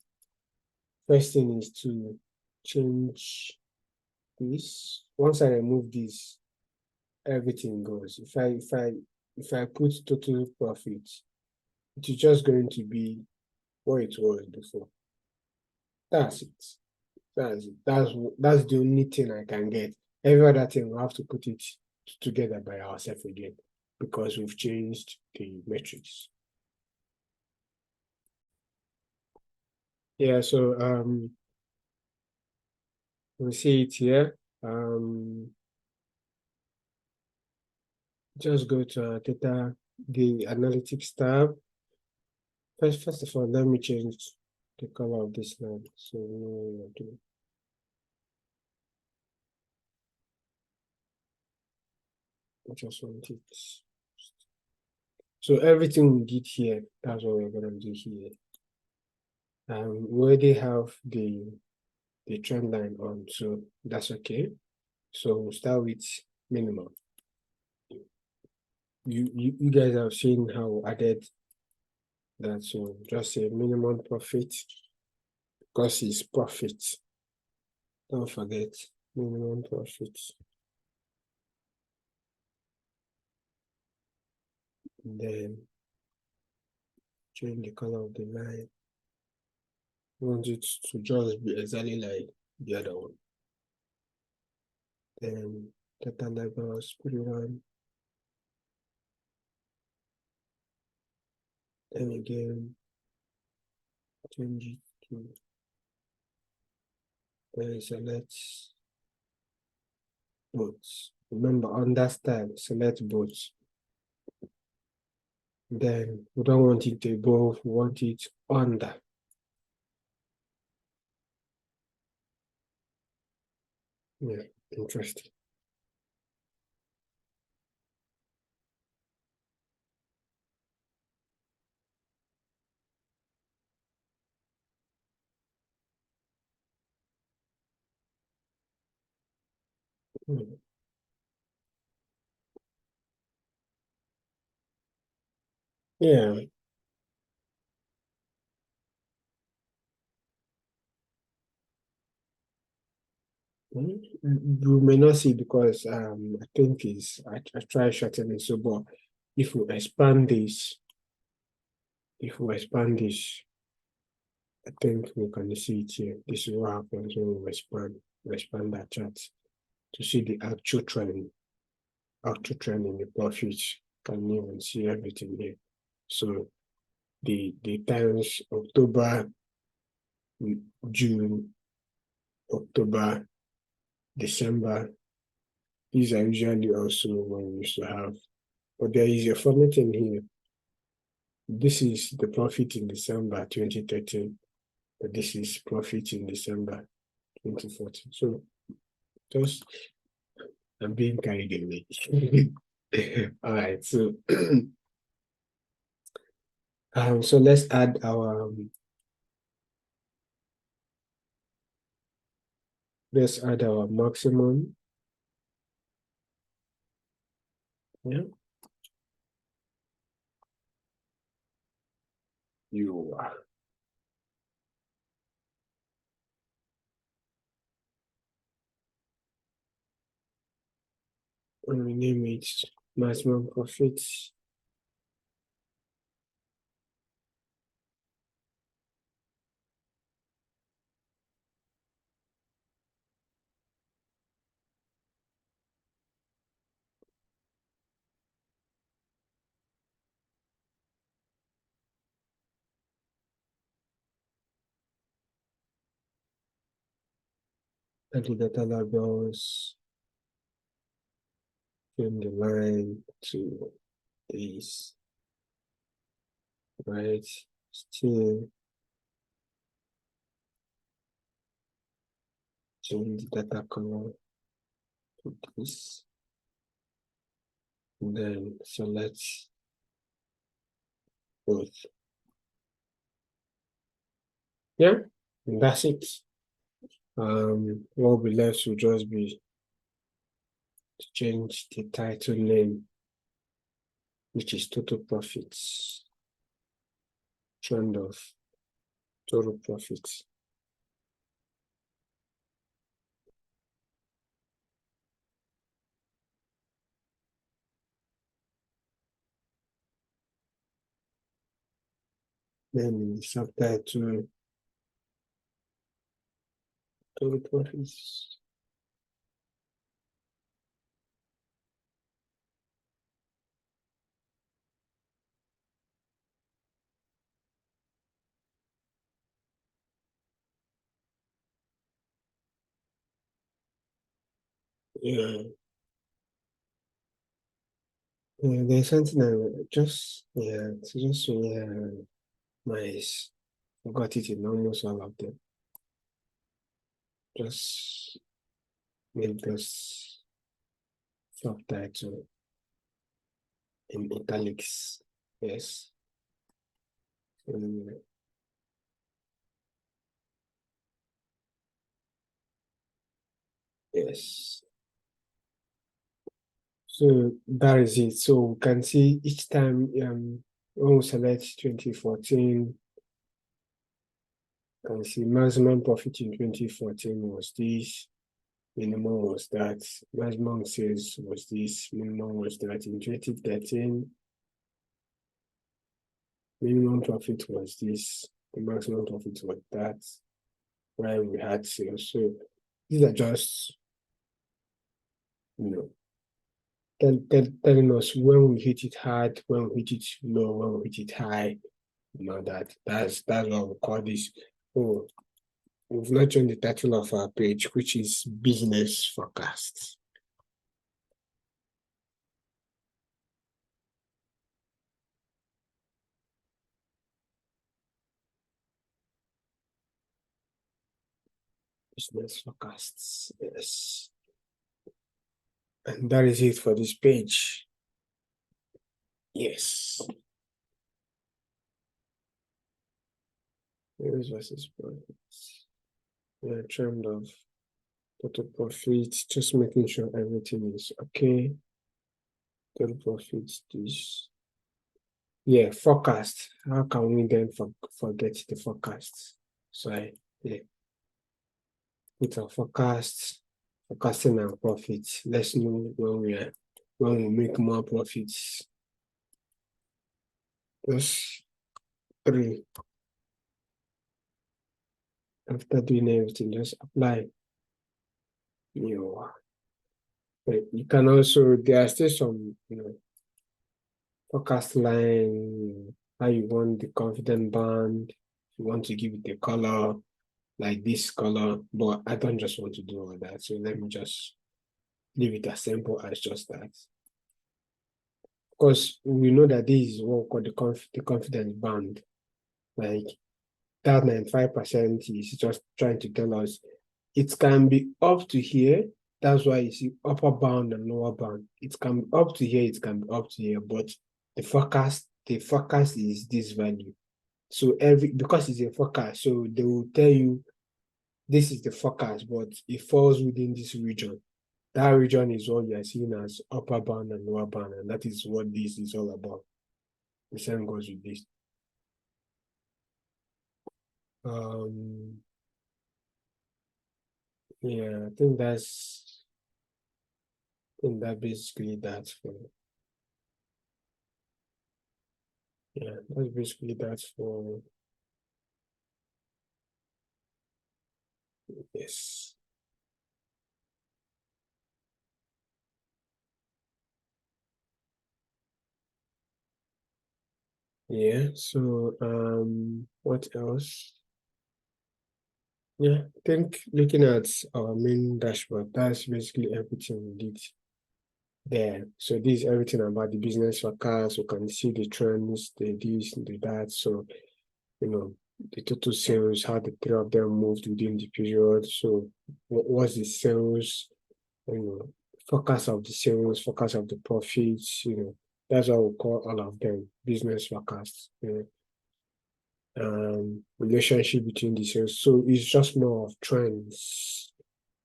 first thing is to change this. Once I remove this, everything goes. If I put total profit, it is just going to be what it was before. That's it. That's it. That's the only thing I can get. Every other thing we have to put it together by ourselves again because we've changed the metrics. Yeah, so we see it here. Just go to our data, the analytics tab. First of all, let me change the color of this line so we know what we're doing. I just want it. So everything we did here, that's what we're gonna do here. We already have the trend line on, so that's okay. So we'll start with minimum. You guys have seen how I added that, so just say minimum profit because it's profit. Don't forget minimum profit. And then change the color of the line. I want it to just be exactly like the other one. Then data levels, put it on. Then again, change it to select both. Remember, on that style, select both. Then we don't want it above, we want it under. Yeah, interesting. Yeah. You may not see because I think is I try shortening so, but if we expand this, I think we can see it here. This is what happens when we expand that chart to see the actual trend in the profit. Can even see everything here. So the times October, June, October, December, these are usually also when we used to have. But there is a funny thing here. This is the profit in December 2013, but this is profit in December 2014. So just I'm being carried away. All right, so so let's add our maximum. Yeah, you are. Rename it maximum profit. Add the data labels, change the line to this, right? Still change the data color to this. And then select both. Yeah, and that's it. What will be left will just be to change the title name, which is total profits, trend of total profits. Then the subtitle, total profits. Yeah. There's something I just, yeah, it's just nice. Forgot it in almost all of them. Just made this subtitle in italics. Yes. Um, yes. So that is it. So we can see each time when we select 2014, can see maximum profit in 2014 was this, minimum was that, maximum sales was this, minimum was that. In 2013, minimum profit was this, the maximum profit was that, while we had sales. So these are just, you know, telling us when we hit it hard, when we hit it low, when we hit it high, that's what we call this. Oh, we've not changed the title of our page, which is business forecast. Business forecasts, yes. And that is it for this page. Yes. Sales versus profits. Yeah, trend of total profit, just making sure everything is okay. Total profit, this. Yeah, forecast. How can we then forget the forecast? So yeah, put our forecast, forecasting our profits. Let's know when we make more profits. Just three. After doing everything, just apply. You you can also, there are still some forecast line, how you want the confident band, you want to give it a color like this color, but I don't just want to do all that. So let me just leave it as simple as just that. Because we know that this is what we call the confidence band. Like that 95% is just trying to tell us it can be up to here. That's why you see upper bound and lower bound. It can be up to here, it can be up to here, but the forecast is this value. So because it's a forecast, so they will tell you this is the forecast, but it falls within this region. That region is what you are seeing as upper bound and lower bound, and that is what this is all about. The same goes with this. Um, yeah, I think that basically that for yeah, that's basically that for yes. Yeah, so what else? Yeah, I think looking at our main dashboard, that's basically everything we did there. So this is everything about the business forecast. You can see the trends, the this, the that. So, the total sales, how the three of them moved within the period. So what was the sales, you know, forecast of the sales, forecast of the profits, that's what we call all of them, business forecasts. Relationship between the sales. So it's just more of trends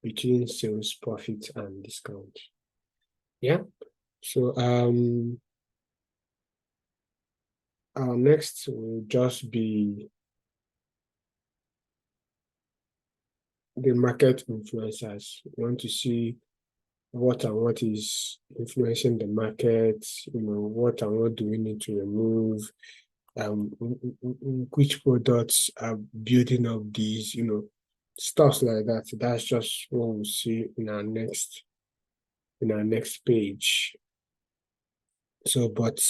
between sales, profit, and discount. Yeah. So our next will just be the market influencers. We want to see what and what is influencing the market, what and what do we need to remove, which products are building up these, stuff like that. That's just what we'll see in our next page. So, but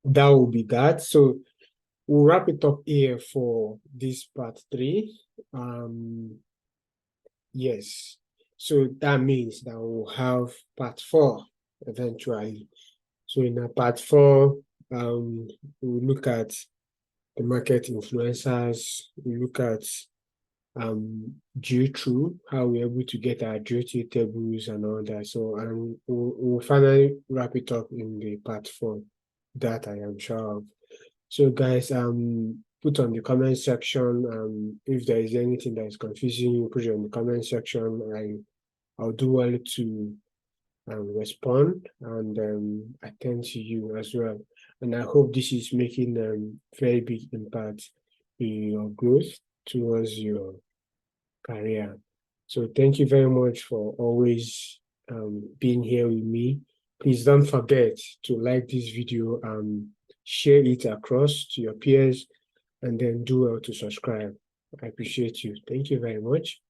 that will be that. So we'll wrap it up here for this part 3. Yes. So that means that we'll have part 4 eventually. So in our part 4, we'll look at the market influencers, we look at drill-through, how we're able to get our drill-through tables and all that. So we'll finally wrap it up in the part 4, that I am sure of. So guys, put on the comment section, if there is anything that is confusing you, put it in the comment section. I'll do well to respond and attend to you as well. And I hope this is making a very big impact in your growth towards your career. So thank you very much for always being here with me. Please don't forget to like this video and share it across to your peers, and then do well to subscribe. I appreciate you. Thank you very much.